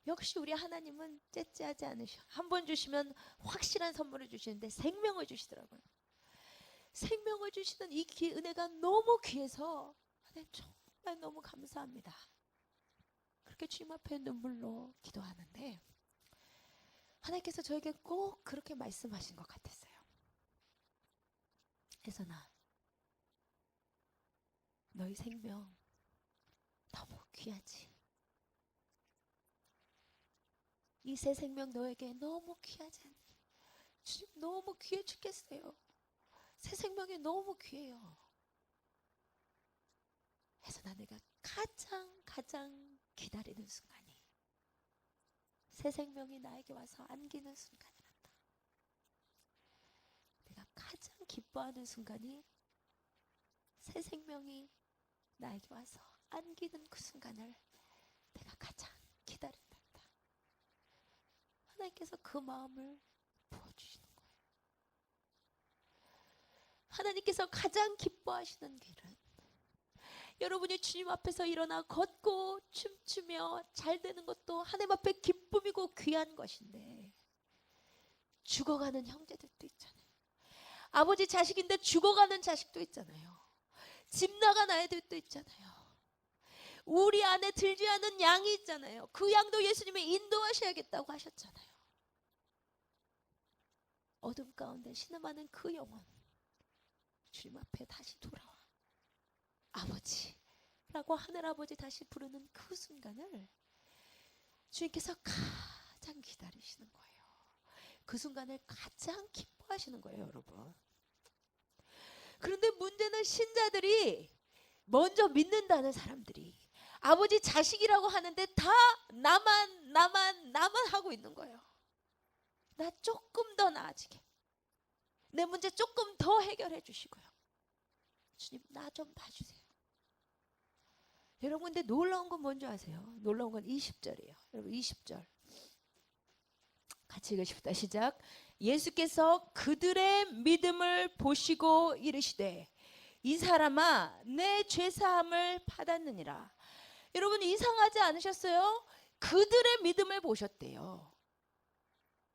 역시 우리 하나님은 째째하지 않으셔. 한 번 주시면 확실한 선물을 주시는데 생명을 주시더라고요. 생명을 주시는 이 은혜가 너무 귀해서 하나님 정말 너무 감사합니다. 그렇게 주님 앞에 눈물로 기도하는데 하나님께서 저에게 꼭 그렇게 말씀하신 것 같았어요. 혜선아, 너희 생명 너무 귀하지? 이 새 생명 너에게 너무 귀하지 않니? 주님 너무 귀해 죽겠어요. 새 생명이 너무 귀해요. 혜선아, 내가 가장 기다리는 순간이 새 생명이 나에게 와서 안기는 순간이란다. 내가 가장 기뻐하는 순간이 새 생명이 나에게 와서 안기는 그 순간을 내가 가장 기다린단다. 하나님께서 그 마음을 부어주시는 거예요. 하나님께서 가장 기뻐하시는 길은 여러분이 주님 앞에서 일어나 걷고 춤추며 잘 되는 것도 하나님 앞에 기쁨이고 귀한 것인데, 죽어가는 형제들도 있잖아요. 아버지 자식인데 죽어가는 자식도 있잖아요. 집 나간 아이들도 있잖아요. 우리 안에 들지 않은 양이 있잖아요. 그 양도 예수님이 인도하셔야겠다고 하셨잖아요. 어둠 가운데 신음하는 그 영혼, 주님 앞에 다시 돌아와 아버지라고 하늘아버지 다시 부르는 그 순간을 주님께서 가장 기다리시는 거예요. 그 순간을 가장 기뻐하시는 거예요, 여러분. 그런데 문제는 신자들이 먼저 믿는다는 사람들이 아버지 자식이라고 하는데 다 나만 하고 있는 거예요. 나 조금 더 나아지게, 내 문제 조금 더 해결해 주시고요. 주님, 나 좀 봐주세요. 여러분, 근데 놀라운 건 뭔지 아세요? 놀라운 건 20절이에요. 여러분, 20절 같이 읽으십시다. 시작. 예수께서 그들의 믿음을 보시고 이르시되 이 사람아 내 죄사함을 받았느니라. 여러분, 이상하지 않으셨어요? 그들의 믿음을 보셨대요.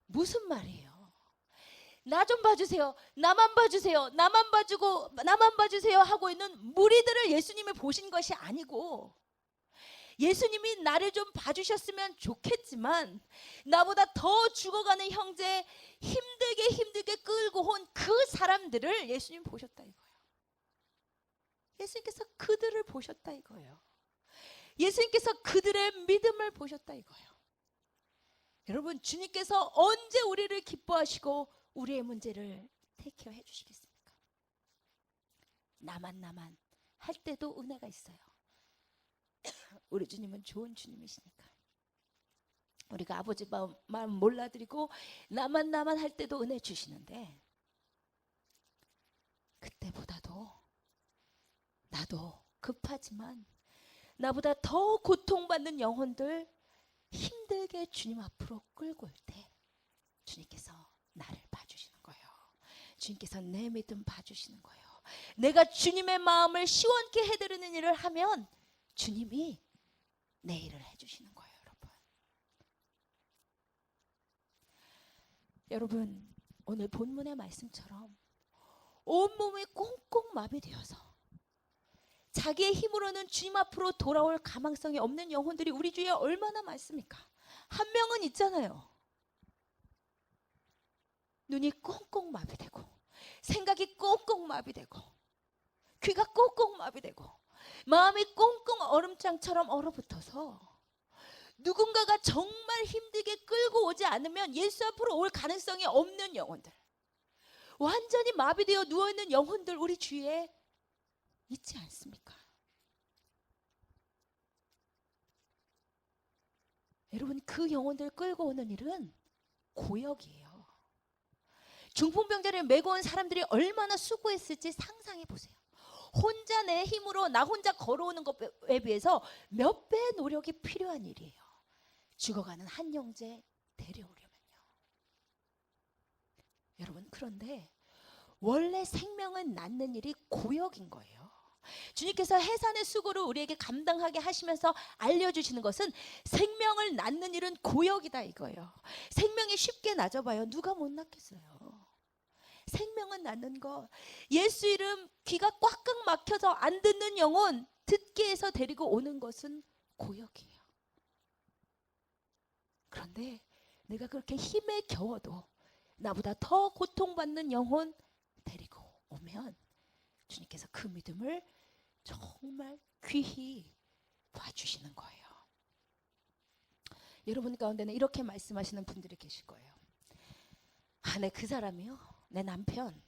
무슨 말이에요? 나 좀 봐주세요, 나만 봐주세요, 나만 봐주고 나만 봐주세요 하고 있는 무리들을 예수님이 보신 것이 아니고, 예수님이 나를 좀 봐주셨으면 좋겠지만 나보다 더 죽어가는 형제, 힘들게 끌고 온 그 사람들을 예수님 보셨다 이거예요. 예수님께서 그들을 보셨다 이거예요. 예수님께서 그들의 믿음을 보셨다 이거예요. 여러분, 주님께서 언제 우리를 기뻐하시고 우리의 문제를 테이크어 해주시겠습니까? 나만 할 때도 은혜가 있어요. 우리 주님은 좋은 주님이시니까. 우리가 아버지 마음 몰라드리고 나만 할 때도 은혜 주시는데, 그때보다도 나도 급하지만 나보다 더 고통받는 영혼들 힘들게 주님 앞으로 끌고 올 때 주님께서 나를 봐주시는 거예요. 주님께서 내 믿음 봐주시는 거예요. 내가 주님의 마음을 시원케 해드리는 일을 하면 주님이 내 일을 해주시는 거예요. 여러분, 오늘 본문의 말씀처럼 온몸이 꽁꽁 마비되어서 자기의 힘으로는 주님 앞으로 돌아올 가망성이 없는 영혼들이 우리 주위에 얼마나 많습니까? 한 명은 있잖아요. 눈이 꽁꽁 마비되고, 생각이 꽁꽁 마비되고, 귀가 꽁꽁 마비되고, 마음이 꽁꽁 얼음장처럼 얼어붙어서 누군가가 정말 힘들게 끌고 오지 않으면 예수 앞으로 올 가능성이 없는 영혼들, 완전히 마비되어 누워있는 영혼들 우리 주위에 있지 않습니까? 여러분, 그 영혼들 끌고 오는 일은 고역이에요. 중풍병자를 메고 온 사람들이 얼마나 수고했을지 상상해 보세요. 혼자 내 힘으로 나 혼자 걸어오는 것에 비해서 몇 배 노력이 필요한 일이에요. 죽어가는 한 형제 데려오려면요. 여러분, 그런데 원래 생명은 낳는 일이 고역인 거예요. 주님께서 해산의 수고를 우리에게 감당하게 하시면서 알려주시는 것은 생명을 낳는 일은 고역이다 이거예요. 생명이 쉽게 낳아봐요. 누가 못 낳겠어요. 생명은 낳는 거, 예수 이름 귀가 꽉꽉 막혀서 안 듣는 영혼 듣게 해서 데리고 오는 것은 고역이에요. 그런데 내가 그렇게 힘에 겨워도 나보다 더 고통받는 영혼 데리고 오면 주님께서 그 믿음을 정말 귀히 봐주시는 거예요. 여러분 가운데는 이렇게 말씀하시는 분들이 계실 거예요. 아, 네, 그 사람이요, 내 남편,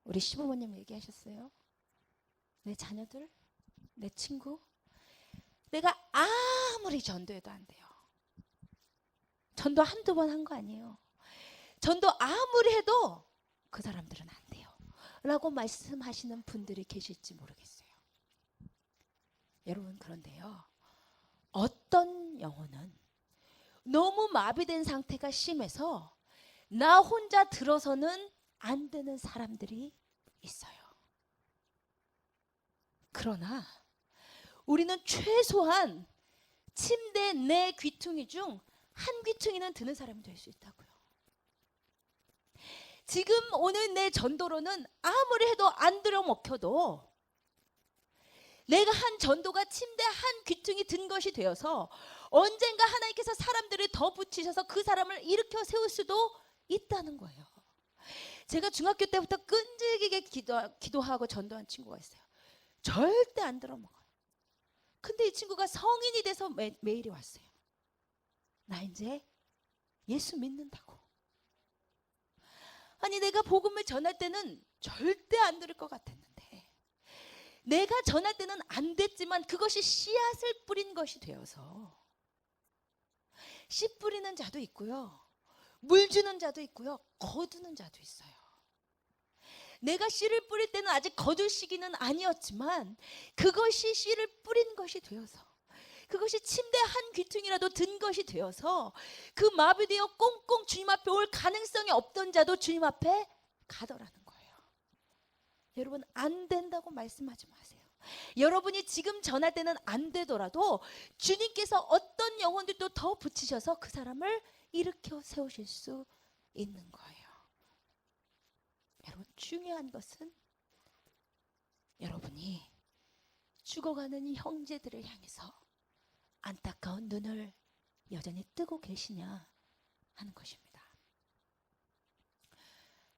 우리 시부모님 얘기하셨어요. 내 자녀들, 내 친구, 내가 아무리 전도해도 안 돼요. 전도 한두 번 한 거 아니에요. 전도 아무리 해도 그 사람들은 안 돼요 라고 말씀하시는 분들이 계실지 모르겠어요. 여러분, 그런데요, 어떤 영혼은 너무 마비된 상태가 심해서 나 혼자 들어서는 안 되는 사람들이 있어요. 그러나 우리는 최소한 침대 내 귀퉁이 중 한 귀퉁이는 드는 사람이 될 수 있다고요. 지금 오늘 내 전도로는 아무리 해도 안 들어먹혀도 내가 한 전도가 침대 한 귀퉁이 든 것이 되어서 언젠가 하나님께서 사람들을 더 붙이셔서 그 사람을 일으켜 세울 수도 있다는 거예요. 제가 중학교 때부터 끈질기게 기도하고 전도한 친구가 있어요. 절대 안 들어먹어요. 근데 이 친구가 성인이 돼서 메일이 왔어요. 나 이제 예수 믿는다고. 아니 내가 복음을 전할 때는 절대 안 들을 것 같았는데 내가 전할 때는 안 됐지만 그것이 씨앗을 뿌린 것이 되어서 씨 뿌리는 자도 있고요. 물 주는 자도 있고요. 거두는 자도 있어요. 내가 씨를 뿌릴 때는 아직 거둘 시기는 아니었지만 그것이 씨를 뿌린 것이 되어서 그것이 침대 한 귀퉁이라도 든 것이 되어서 그 마비되어 꽁꽁 주님 앞에 올 가능성이 없던 자도 주님 앞에 가더라는 거예요. 여러분 안 된다고 말씀하지 마세요. 여러분이 지금 전할 때는 안 되더라도 주님께서 어떤 영혼들도 더 붙이셔서 그 사람을 일으켜 세우실 수 있는 거예요. 여러분 중요한 것은 여러분이 죽어가는 형제들을 향해서 안타까운 눈을 여전히 뜨고 계시냐 하는 것입니다.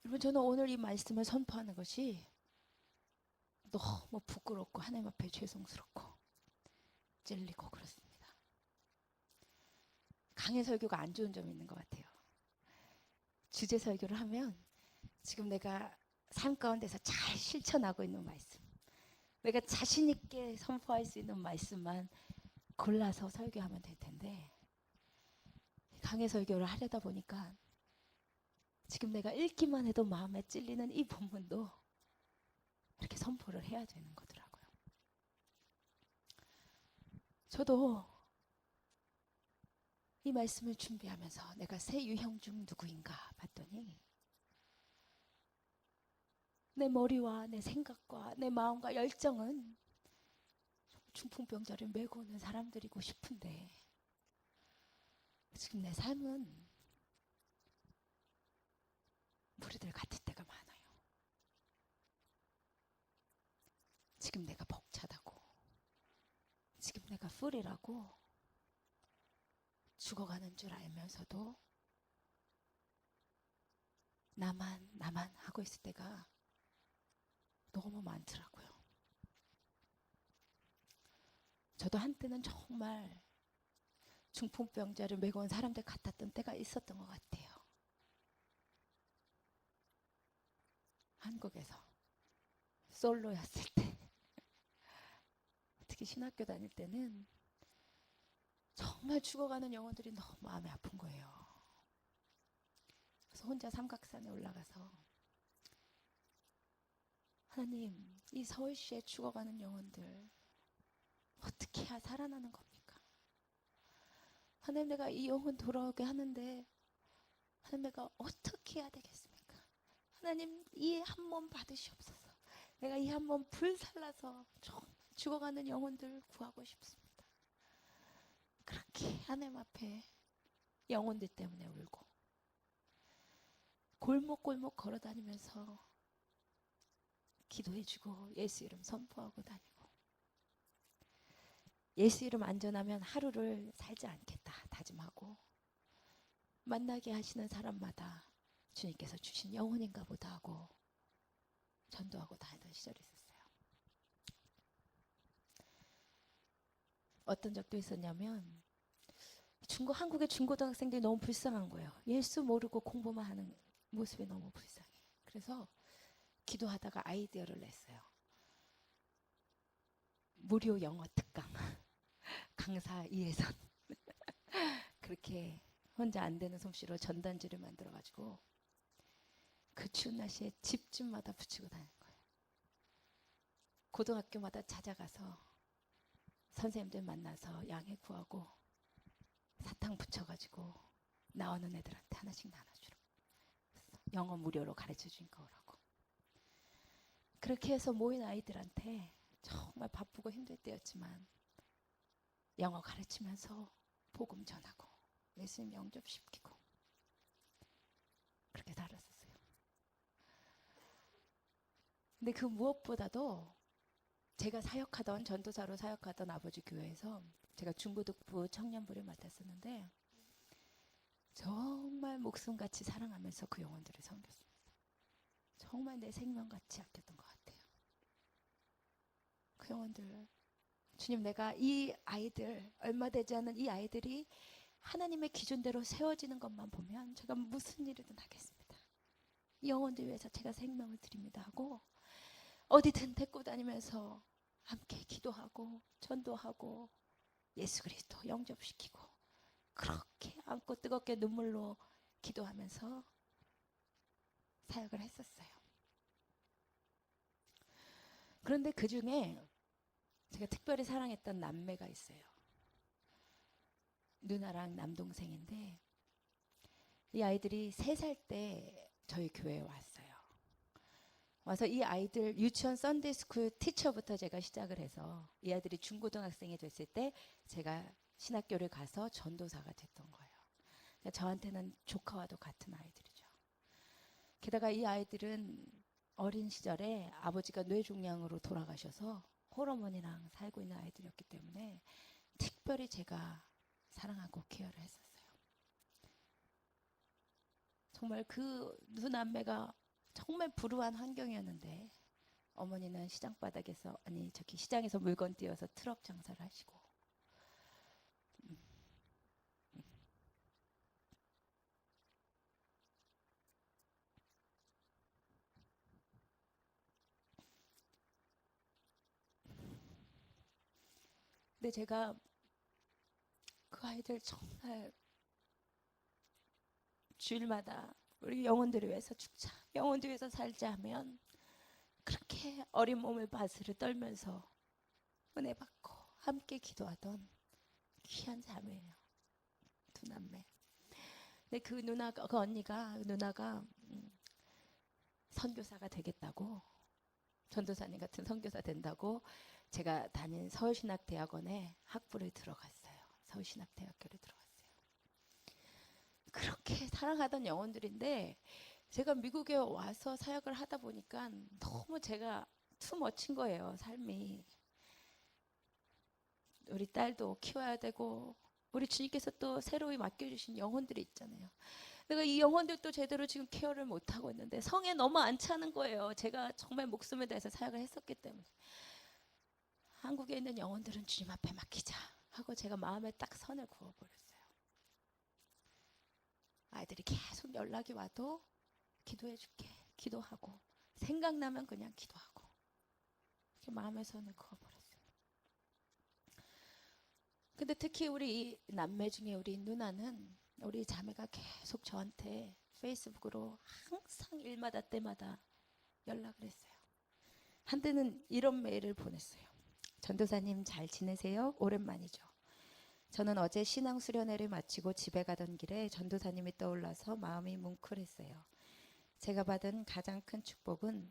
여러분 저는 오늘 이 말씀을 선포하는 것이 너무 부끄럽고 하나님 앞에 죄송스럽고 찔리고 그렇습니다. 강해 설교가 안 좋은 점이 있는 것 같아요. 주제 설교를 하면 지금 내가 삶 가운데서 잘 실천하고 있는 말씀, 내가 자신 있게 선포할 수 있는 말씀만 골라서 설교하면 될 텐데 강해 설교를 하려다 보니까 지금 내가 읽기만 해도 마음에 찔리는 이 본문도 이렇게 선포를 해야 되는 거더라고요. 저도 이 말씀을 준비하면서 내가 새 유형 중 누구인가 봤더니 내 머리와 내 생각과 내 마음과 열정은 중풍병자를 메고 오는 사람들이고 싶은데 지금 내 삶은 무리들 같을 때가 많아요. 지금 내가 벅차다고, 지금 내가 풀이라고 죽어가는 줄 알면서도 나만 하고 있을 때가 너무 많더라고요. 저도 한때는 정말 중풍병자를 메고 온 사람들 같았던 때가 있었던 것 같아요. 한국에서 솔로였을 때 특히 신학교 다닐 때는 정말 죽어가는 영혼들이 너무 마음이 아픈 거예요. 그래서 혼자 삼각산에 올라가서 하나님, 이 서울시에 죽어가는 영혼들 어떻게 해야 살아나는 겁니까? 하나님, 내가 이 영혼 돌아오게 하는데 하나님, 내가 어떻게 해야 되겠습니까? 하나님, 이 한 몸 받으시옵소서. 내가 이 한 몸 불살라서 정말 죽어가는 영혼들 구하고 싶습니다. 그렇게 하나님 앞에 영혼들 때문에 울고 골목골목 걸어다니면서 기도해주고 예수 이름 선포하고 다니고 예수 이름 안전하면 하루를 살지 않겠다 다짐하고 만나게 하시는 사람마다 주님께서 주신 영혼인가 보다 하고 전도하고 다니던 시절이 있었어요. 어떤 적도 있었냐면 한국의 중고등학생들이 너무 불쌍한 거예요. 예수 모르고 공부만 하는 모습이 너무 불쌍해. 그래서 기도하다가 아이디어를 냈어요. 무료 영어 특강 강사 이혜선 그렇게 혼자 안 되는 솜씨로 전단지를 만들어가지고 그 추운 날씨에 집집마다 붙이고 다니는 거예요. 고등학교마다 찾아가서 선생님들 만나서 양해 구하고 사탕 붙여가지고 나오는 애들한테 하나씩 나눠주라고. 영어 무료로 가르쳐준 거라고. 그렇게 해서 모인 아이들한테 정말 바쁘고 힘들 때였지만 영어 가르치면서 복음 전하고 예수님 영접시키고 그렇게 살았었어요. 근데 그 무엇보다도 제가 사역하던 전도사로 사역하던 아버지 교회에서 제가 중고등부 청년부를 맡았었는데 정말 목숨같이 사랑하면서 그 영혼들을 섬겼습니다. 정말 내 생명같이 아꼈던 것 같아요. 그 영혼들 주님, 내가 이 아이들 얼마 되지 않은 이 아이들이 하나님의 기준대로 세워지는 것만 보면 제가 무슨 일이든 하겠습니다. 영혼들 위해서 제가 생명을 드립니다 하고 어디든 데리고 다니면서 함께 기도하고 전도하고 예수 그리스도 영접시키고 그렇게 안고 뜨겁게 눈물로 기도하면서 사역을 했었어요. 그런데 그 중에 제가 특별히 사랑했던 남매가 있어요. 누나랑 남동생인데 이 아이들이 3살 때 저희 교회에 왔어요. 와서 이 아이들 유치원 썬데이스쿨 티처부터 제가 시작을 해서 이 아이들이 중고등학생이 됐을 때 제가 신학교를 가서 전도사가 됐던 거예요. 그러니까 저한테는 조카와도 같은 아이들이죠. 게다가 이 아이들은 어린 시절에 아버지가 뇌종양으로 돌아가셔서 홀어머니랑 살고 있는 아이들이었기 때문에 특별히 제가 사랑하고 케어를 했었어요. 정말 그 누남매가 정말 불우한 환경이었는데 어머니는 시장에서 물건 띄어서 트럭 장사를 하시고 근데 제가 그 아이들 정말 주일마다 우리 영혼들을 위해서 죽자, 영혼들을 위해서 살자 하면 그렇게 어린 몸을 바스를 떨면서 은혜 받고 함께 기도하던 귀한 자매예요. 두 남매. 근데 그 누나가 선교사가 되겠다고, 전도사님 같은 선교사 된다고 제가 다닌 서울신학대학원에 학부를 들어갔어요. 서울신학대학교를 들어갔어요. 그렇게 사랑하던 영혼들인데 제가 미국에 와서 사역을 하다 보니까 너무 제가 투머친 거예요. 삶이. 우리 딸도 키워야 되고 우리 주님께서 또 새로이 맡겨주신 영혼들이 있잖아요. 내가 이 영혼들도 제대로 지금 케어를 못하고 있는데 성에 너무 안 차는 거예요. 제가 정말 목숨을 다해서 사역을 했었기 때문에. 한국에 있는 영혼들은 주님 앞에 맡기자 하고 제가 마음에 딱 선을 그어버렸어요. 아이들이 계속 연락이 와도 기도해줄게, 기도하고 생각나면 그냥 기도하고 이렇게 마음의 선을 그어버렸어요. 근데 특히 우리 이 남매 중에 우리 누나는 우리 자매가 계속 저한테 페이스북으로 항상 일마다 때마다 연락을 했어요. 한때는 이런 메일을 보냈어요. 전도사님 잘 지내세요? 오랜만이죠. 저는 어제 신앙 수련회를 마치고 집에 가던 길에 전도사님이 떠올라서 마음이 뭉클했어요. 제가 받은 가장 큰 축복은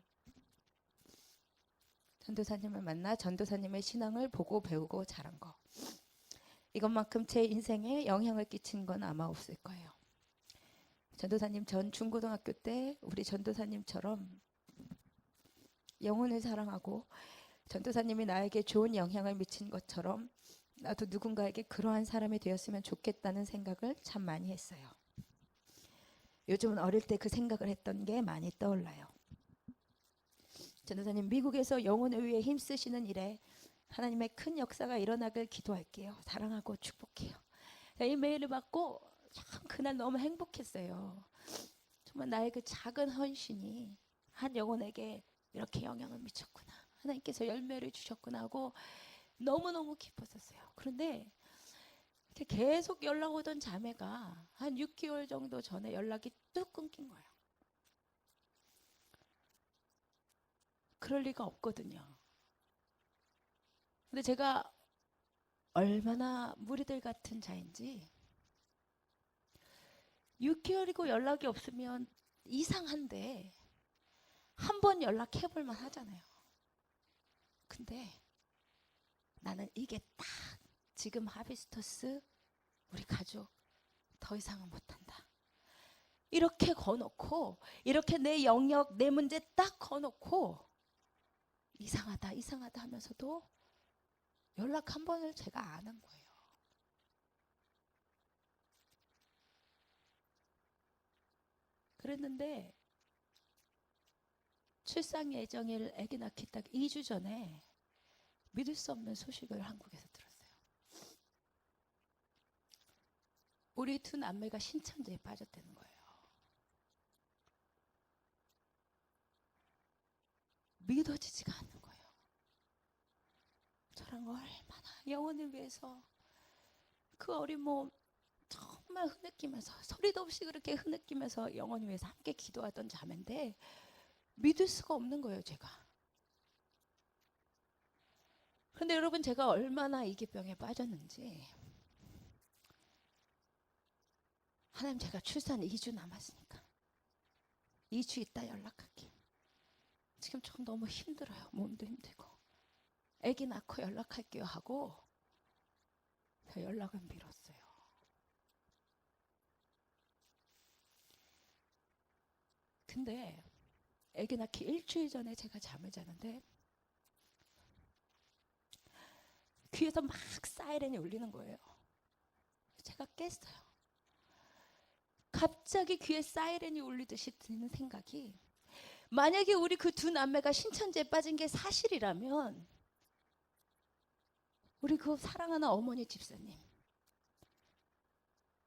전도사님을 만나 전도사님의 신앙을 보고 배우고 자란 거. 이것만큼 제 인생에 영향을 끼친 건 아마 없을 거예요. 전도사님 전 중고등학교 때 우리 전도사님처럼 영혼을 사랑하고 전도사님이 나에게 좋은 영향을 미친 것처럼 나도 누군가에게 그러한 사람이 되었으면 좋겠다는 생각을 참 많이 했어요. 요즘은 어릴 때 그 생각을 했던 게 많이 떠올라요. 전도사님 미국에서 영혼을 위해 힘쓰시는 일에 하나님의 큰 역사가 일어나길 기도할게요. 사랑하고 축복해요. 이 메일을 받고 참 그날 너무 행복했어요. 정말 나의 그 작은 헌신이 한 영혼에게 이렇게 영향을 미쳤구나. 하나님께서 열매를 주셨구나 하고 너무너무 기뻤었어요. 그런데 계속 연락 오던 자매가 한 6개월 정도 전에 연락이 뚝 끊긴 거예요. 그럴 리가 없거든요. 근데 제가 얼마나 무리들 같은 자인지 6개월이고 연락이 없으면 이상한데 한 번 연락해 볼 만 하잖아요. 근데 나는 이게 딱 지금 하비스터스 우리 가족 더 이상은 못한다. 이렇게 거놓고 이렇게 내 영역 내 문제 딱 거놓고 이상하다 이상하다 하면서도 연락 한 번을 제가 안 한 거예요. 그랬는데 출산 예정일 아기 낳기 딱 2주 전에 믿을 수 없는 소식을 한국에서 들었어요. 우리 두 남매가 신천지에 빠졌다는 거예요. 믿어지지가 않는 거예요. 저랑 얼마나 영혼을 위해서 그 어린 몸 정말 흐느끼면서 소리도 없이 그렇게 흐느끼면서 영혼을 위해서 함께 기도하던 자매인데 믿을 수가 없는 거예요, 제가. 그런데 여러분, 제가 얼마나 이기병에 빠졌는지. 하나님, 제가 출산 2주 남았으니까 2주 있다 연락할게. 지금 좀 너무 힘들어요. 몸도 힘들고. 아기 낳고 연락할게요 하고 연락을 미뤘어요. 근데 아기 낳기 일주일 전에 제가 잠을 자는데 귀에서 막 사이렌이 울리는 거예요. 제가 깼어요. 갑자기 귀에 사이렌이 울리듯이 드는 생각이, 만약에 우리 그 두 남매가 신천지에 빠진 게 사실이라면 우리 그 사랑하는 어머니 집사님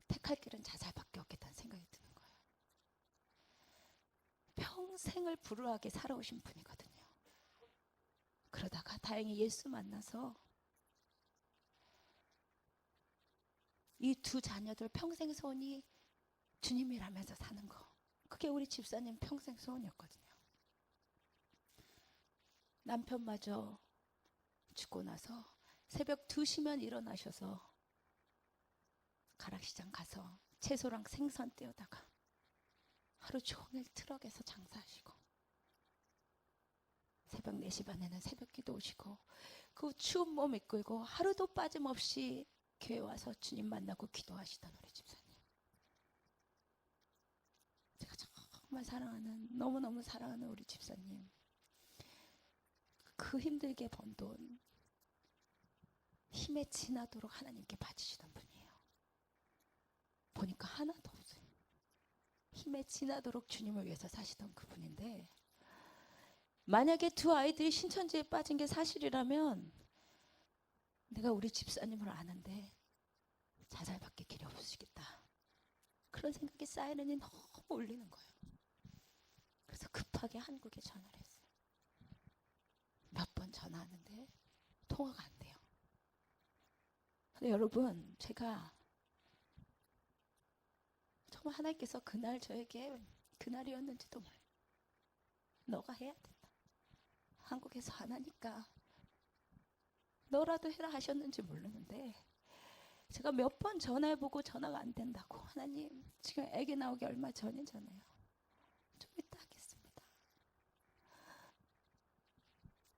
택할 길은 자살밖에 없겠다는 생각이 드는 거예요. 평생을 불우하게 살아오신 분이거든요. 그러다가 다행히 예수 만나서 이 두 자녀들 평생 소원이 주님이라면서 사는 거, 그게 우리 집사님 평생 소원이었거든요. 남편마저 죽고 나서 새벽 2시면 일어나셔서 가락시장 가서 채소랑 생선 떼어다가 하루 종일 트럭에서 장사하시고, 새벽 4시 반에는 새벽 기도 오시고, 그 추운 몸 이끌고 하루도 빠짐없이 교회 와서 주님 만나고 기도하시던 우리 집사님, 제가 정말 사랑하는, 너무너무 사랑하는 우리 집사님, 그 힘들게 번 돈 힘에 지나도록 하나님께 바치시던 분이에요. 보니까 하나도 없어요. 힘에 지나도록 주님을 위해서 사시던 그분인데, 만약에 두 아이들이 신천지에 빠진 게 사실이라면 내가 우리 집사님을 아는데 자살밖에 길이 없으시겠다, 그런 생각이 사이렌이 너무 울리는 거예요. 그래서 급하게 한국에 전화를 했어요. 몇 번 전화하는데 통화가 안 돼요. 근데 여러분, 제가 정말 하나님께서 그날 저에게, 그날이었는지도 몰라요. 너가 해야 된다. 한국에서 안 하니까 너라도 해라 하셨는지 모르는데, 제가 몇 번 전화해보고 전화가 안 된다고, 하나님 지금 아기 나오기 얼마 전이잖아요, 좀 이따 하겠습니다.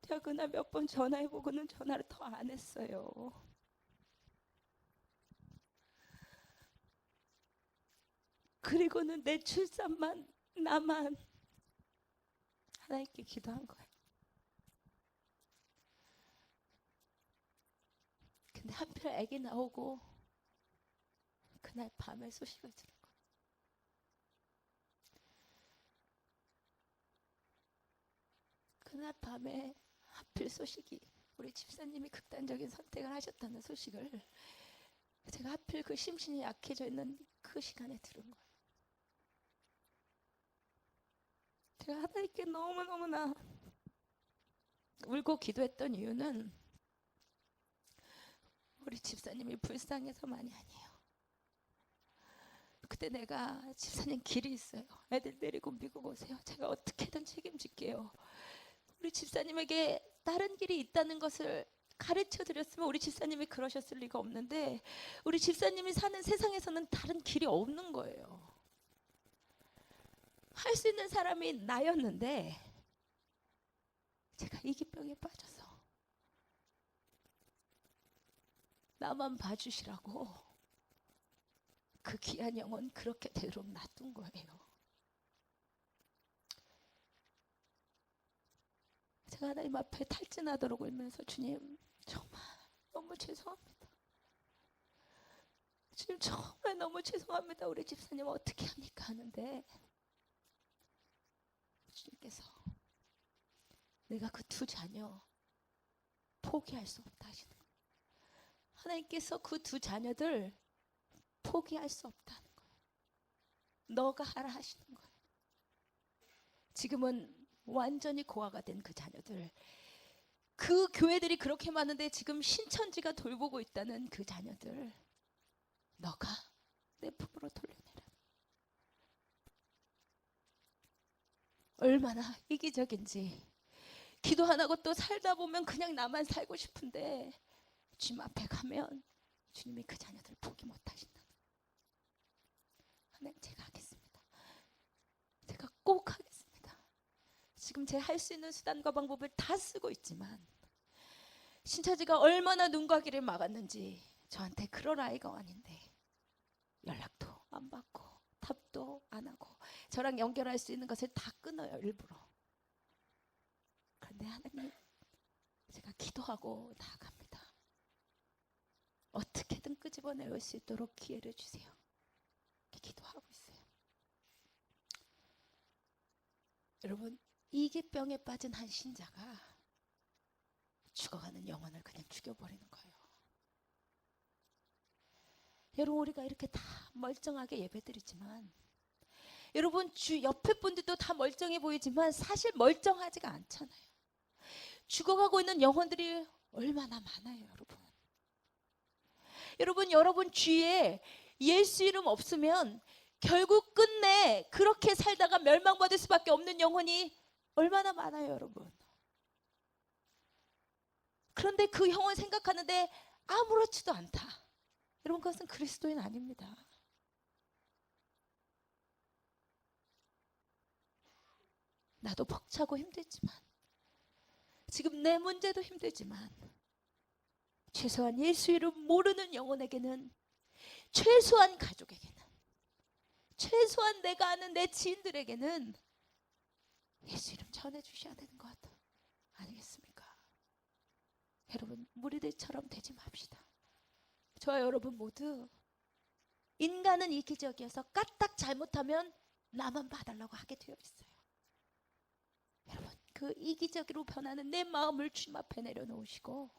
제가 그날 몇 번 전화해보고는 전화를 더 안 했어요. 그리고는 내 출산만, 나만 하나님께 기도한 거예요. 근데 하필 아기 나오고 그날 밤에 소식을 들은 거예요. 그날 밤에 하필 소식이, 우리 집사님이 극단적인 선택을 하셨다는 소식을 제가 하필 그 심신이 약해져 있는 그 시간에 들은 거예요. 제가 하나님께 너무너무나 울고 기도했던 이유는 우리 집사님이 불쌍해서만이 아니에요. 그때 내가, 집사님 길이 있어요, 애들 데리고 미국 오세요, 제가 어떻게든 책임질게요, 우리 집사님에게 다른 길이 있다는 것을 가르쳐 드렸으면 우리 집사님이 그러셨을 리가 없는데, 우리 집사님이 사는 세상에서는 다른 길이 없는 거예요. 할 수 있는 사람이 나였는데 제가 이기병에 빠져서 나만 봐주시라고 그 귀한 영혼 그렇게 되도록 놔둔 거예요. 제가 하나님 앞에 탈진하도록 울면서, 주님 정말 너무 죄송합니다, 주님 정말 너무 죄송합니다, 우리 집사님 어떻게 합니까 하는데, 주님께서 내가 그 두 자녀 포기할 수 없다 하시는 거예요. 하나님께서 그 두 자녀들 포기할 수 없다는 거예요. 너가 하라 하시는 거예요. 지금은 완전히 고아가 된 그 자녀들, 그 교회들이 그렇게 많은데 지금 신천지가 돌보고 있다는 그 자녀들, 너가 내 품으로 돌려내라. 얼마나 이기적인지. 기도 안 하고 또 살다 보면 그냥 나만 살고 싶은데 주님 앞에 가면 주님이 그 자녀들 포기 못 하신다. 하나님, 제가 하겠습니다. 제가 꼭 하겠습니다. 지금 제 할 수 있는 수단과 방법을 다 쓰고 있지만 신천지가 얼마나 눈과 귀를 막았는지, 저한테 그럴 아이가 아닌데 연락도 안 받고 답도 안 하고 저랑 연결할 수 있는 것을 다 끊어요, 일부러. 그런데 하나님, 제가 기도하고 나아갑니다. 어떻게든 끄집어내올 수 있도록 기회를 주세요. 이렇게 기도하고 있어요. 여러분, 이기병에 빠진 한 신자가 죽어가는 영혼을 그냥 죽여버리는 거예요. 여러분, 우리가 이렇게 다 멀쩡하게 예배드리지만, 여러분 주 옆에 분들도 다 멀쩡해 보이지만 사실 멀쩡하지가 않잖아요. 죽어가고 있는 영혼들이 얼마나 많아요, 여러분. 여러분 주위에 예수 이름 없으면 결국 끝내 그렇게 살다가 멸망받을 수밖에 없는 영혼이 얼마나 많아요, 여러분. 그런데 그 영혼 생각하는데 아무렇지도 않다. 여러분, 그것은 그리스도인 아닙니다. 나도 벅차고 힘들지만, 지금 내 문제도 힘들지만, 최소한 예수 이름 모르는 영혼에게는, 최소한 가족에게는, 최소한 내가 아는 내 지인들에게는 예수 이름 전해주셔야 되는 것 아니겠습니까? 여러분, 무리들처럼 되지 맙시다. 저와 여러분 모두 인간은 이기적이어서 까딱 잘못하면 나만 봐달라고 하게 되어 있어요. 여러분, 그 이기적으로 변하는 내 마음을 주님 앞에 내려놓으시고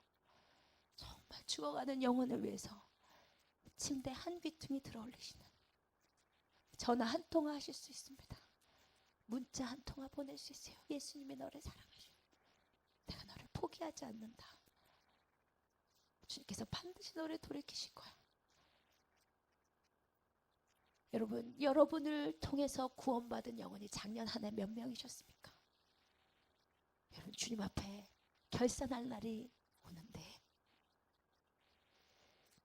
정말 죽어가는 영혼을 위해서 침대 한 귀퉁이 들어올리시는, 전화 한 통화 하실 수 있습니다. 문자 한 통화 보낼 수 있어요. 예수님이 너를 사랑하셔. 내가 너를 포기하지 않는다. 주님께서 반드시 너를 돌이키실 거야. 여러분, 여러분을 통해서 구원받은 영혼이 작년 한 해 몇 명이셨습니까? 여러분, 주님 앞에 결산할 날이 오는데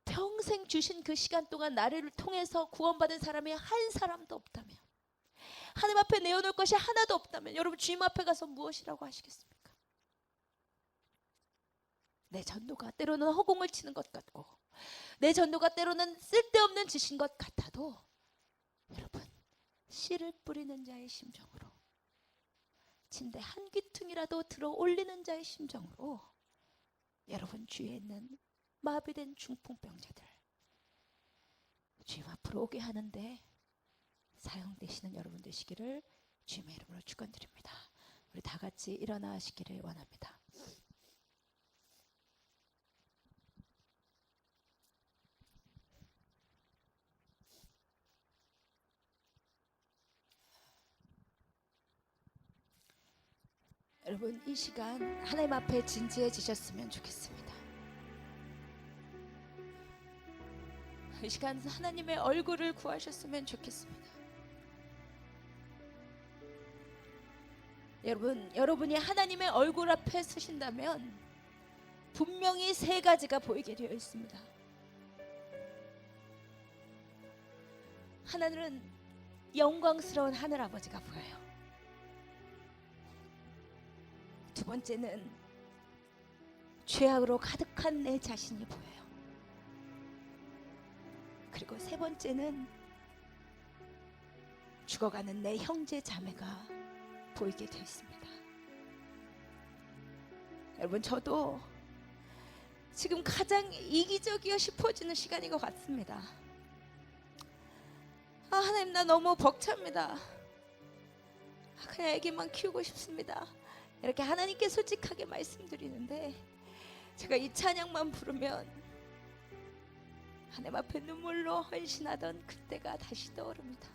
평생 주신 그 시간 동안 나를 통해서 구원받은 사람이 한 사람도 없다면, 하나님 앞에 내어놓을 것이 하나도 없다면, 여러분 주님 앞에 가서 무엇이라고 하시겠습니까? 내 전도가 때로는 허공을 치는 것 같고, 내 전도가 때로는 쓸데없는 짓인 것 같아도, 여러분, 씨를 뿌리는 자의 심정으로, 침대 한 귀퉁이라도 들어 올리는 자의 심정으로 여러분 주위에 있는 마비된 중풍병자들 주님 앞으로 오게 하는데 사용되시는 여러분 되시기를 주님의 이름으로 축원드립니다. 우리 다 같이 일어나시기를 원합니다. 여러분, 이 시간 하나님 앞에 진지해지셨으면 좋겠습니다. 이 시간 하나님의 얼굴을 구하셨으면 좋겠습니다. 여러분이 하나님의 얼굴 앞에 서신다면 분명히 세 가지가 보이게 되어 있습니다. 하나는 영광스러운 하늘아버지가 보여요. 두 번째는 죄악으로 가득한 내 자신이 보여요. 그리고 세 번째는 죽어가는 내 형제 자매가 보이게 되어 있습니다. 여러분, 저도 지금 가장 이기적이어 싶어지는 시간인 것 같습니다. 하나님, 나 너무 벅찹니다. 그냥 애기만 키우고 싶습니다. 이렇게 하나님께 솔직하게 말씀드리는데, 제가 이 찬양만 부르면 하나님 앞에 눈물로 헌신하던 그때가 다시 떠오릅니다.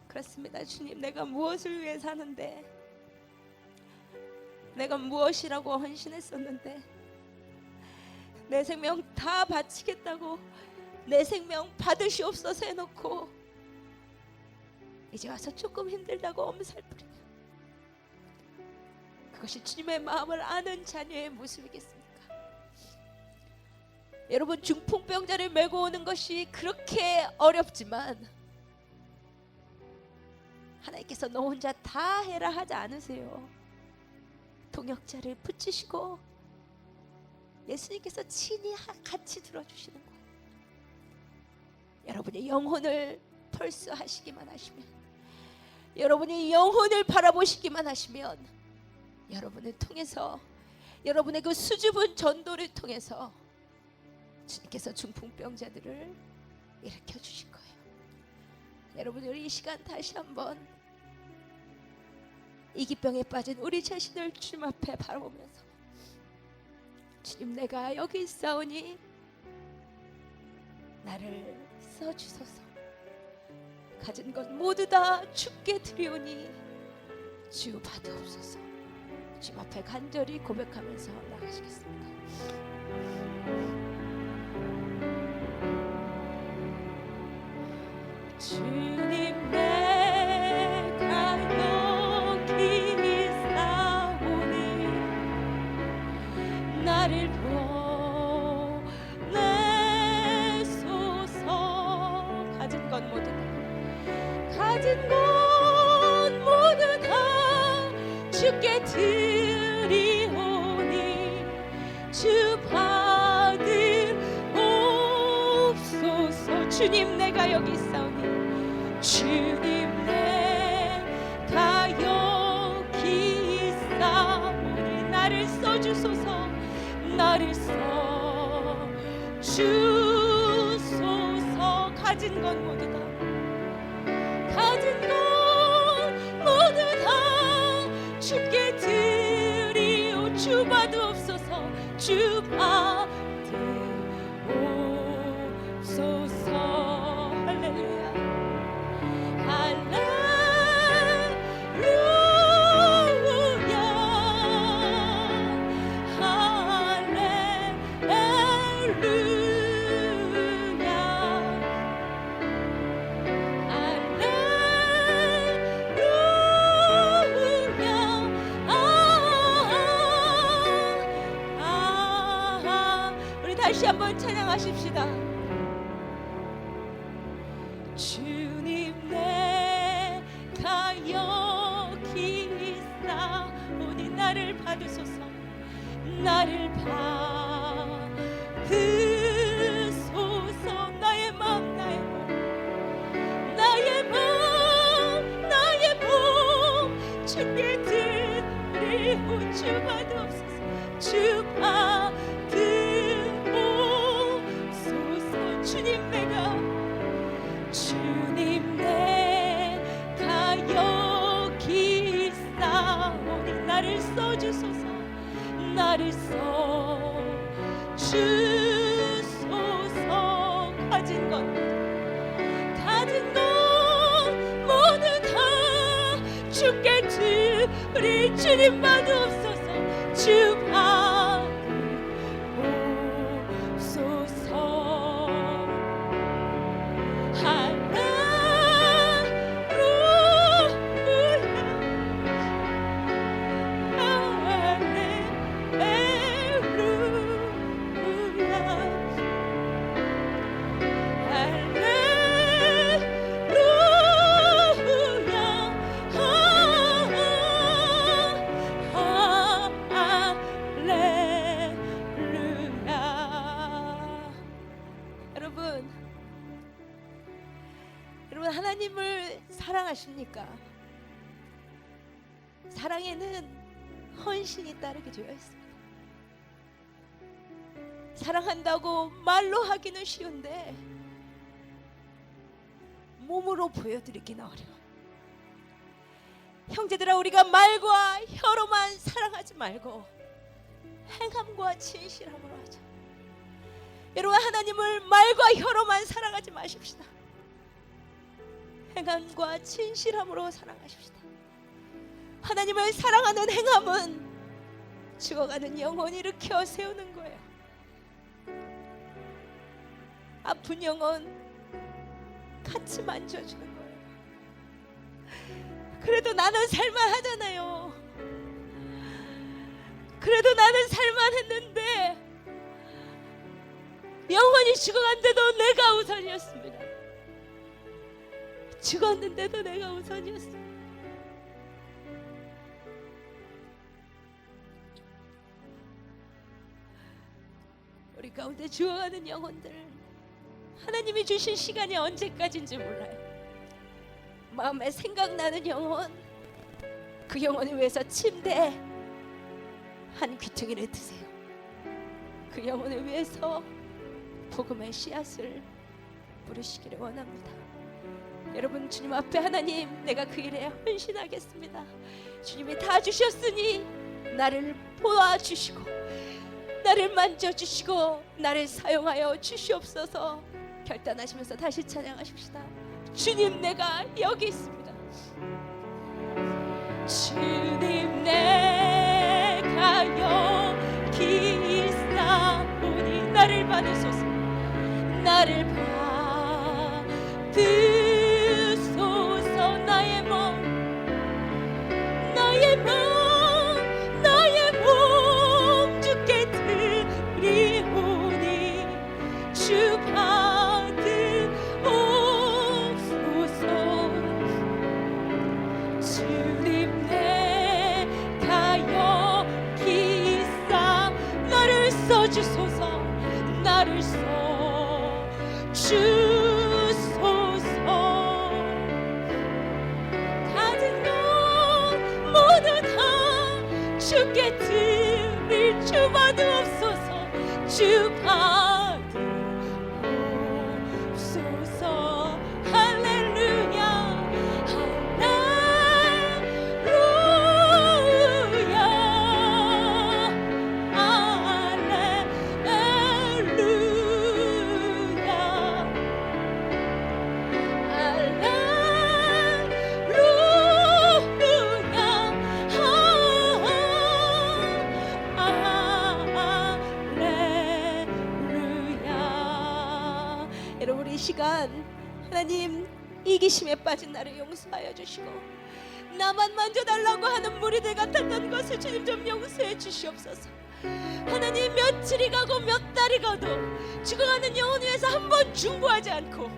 그렇습니다. 주님, 내가 무엇을 위해 사는데, 내가 무엇이라고 헌신했었는데, 내 생명 다 바치겠다고 내 생명 받으시옵소서 해놓고 이제 와서 조금 힘들다고 엄살부리는, 그것이 주님의 마음을 아는 자녀의 모습이겠습니까? 여러분, 중풍병자를 메고 오는 것이 그렇게 어렵지만 하나님께서 너 혼자 다 해라 하지 않으세요. 동역자를 붙이시고 예수님께서 친히 같이 들어주시는 거예요. 여러분의 영혼을 펄스하시기만 하시면, 여러분의 영혼을 바라보시기만 하시면, 여러분을 통해서, 여러분의 그 수줍은 전도를 통해서 주님께서 중풍병자들을 일으켜 주실 거예요. 여러분, 우리 이 시간 다시 한번 이기병에 빠진 우리 자신을 주님 앞에 바라보면서, 주님, 내가 여기 있사오니 나를 써주소서. 가진 것 모두 다 주께 드리오니 주 받으옵소서. 주님 앞에 간절히 고백하면서 나가시겠습니다. 주님, 내가 여기 있사오니 나를 보내소서. 가진 것 모두 다, 가진 것 모두 다 주께 드리오니 주 받으옵소서. 주님, 내가 여기 있사오니, 주님, 내가 여기 있사오니 나를 써주소서. 나를 써주소서. 가진 것 모두 다, 가진 것 모두 다 주께 드리오. 주 받으옵소서. 주 받으옵소서. 할렐루야, 할렐루야, 우리 다시 한번 찬양하십시다. 주님, 내가 여기 있사오니 나를 받으소서. 나를 받으소서. 나의 마음, 나의 몸, 나의 마음, 나의 몸 주께 드리오. 주 받으옵소서. 주 받으옵소서. 주님, 내가 여기 있사오니 나를 써주소서. 나를 써주소서. 가진 것 모두 다 주께 드리. 주님, 받으옵소서. 주 받으옵소서. 여러분, 하나님을 사랑하십니까? 사랑에는 헌신이 따르게 되어 있습니다. 사랑한다고 말로 하기는 쉬운데 몸으로 보여드리기는 어려워. 형제들아, 우리가 말과 혀로만 사랑하지 말고 행함과 진실함으로 하자. 여러분, 하나님을 말과 혀로만 사랑하지 마십시다. 행함과 진실함으로 사랑하십시다. 하나님을 사랑하는 행함은 죽어가는 영혼 일으켜 세우는 거예요. 아픈 영혼 같이 만져주는 거예요. 그래도 나는 살만하잖아요. 그래도 나는 살만했는데 영혼이 죽어간데도 내가 우선이었습니다. 죽었는데도 내가 우선이었습니다. 우리 가운데 죽어가는 영혼들, 하나님이 주신 시간이 언제까지인지 몰라요. 마음에 생각나는 영혼, 그 영혼을 위해서 침대에 한 귀퉁이를 드세요. 그 영혼을 위해서 복음의 씨앗을 뿌리시기를 원합니다. 여러분, 주님 앞에 하나님, 내가 그 일에 헌신하겠습니다. 주님이 다 주셨으니 나를 보아주시고 나를 만져주시고 나를 사용하여 주시옵소서. 결단하시면서 다시 찬양하십시다. 주님, 내가 여기 있습니다. 주님, 내가 여기 있사오니 나를 받으소서. 나를 받으소서. 나의 몸 주께 드리오니 주 받으옵소서. 주님, 내가 여기 있사 나를 써주소서. 나를 써주소서. 가진 것 모두 다 주께 드릴 주 받으옵소서. 주 받으옵소서. 할렐루야 할렐루야 할렐루야. 여러분, 이 시간 하나님, 이기심에 빠진 나를 용서하여 주시고 나만 만져달라고 하는 무리들 같았던 것을 주님 좀 용서해 주시옵소서. 하나님, 며칠이 가고 몇 달이 가도 죽어가는 영혼 위해서 한 번 중보하지 않고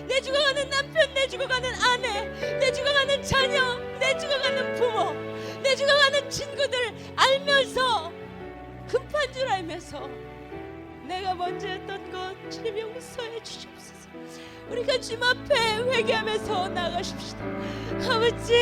내 죽어가는 남편, 내 죽어가는 아내, 내 죽어가는 자녀, 내 죽어가는 부모, 내 죽어가는 친구들 알면서, 급한 줄 알면서 내가 먼저 했던 것 주님 용서해 주시옵소서. 우리가 주님 앞에 회개하면서 나가십시다. 아버지,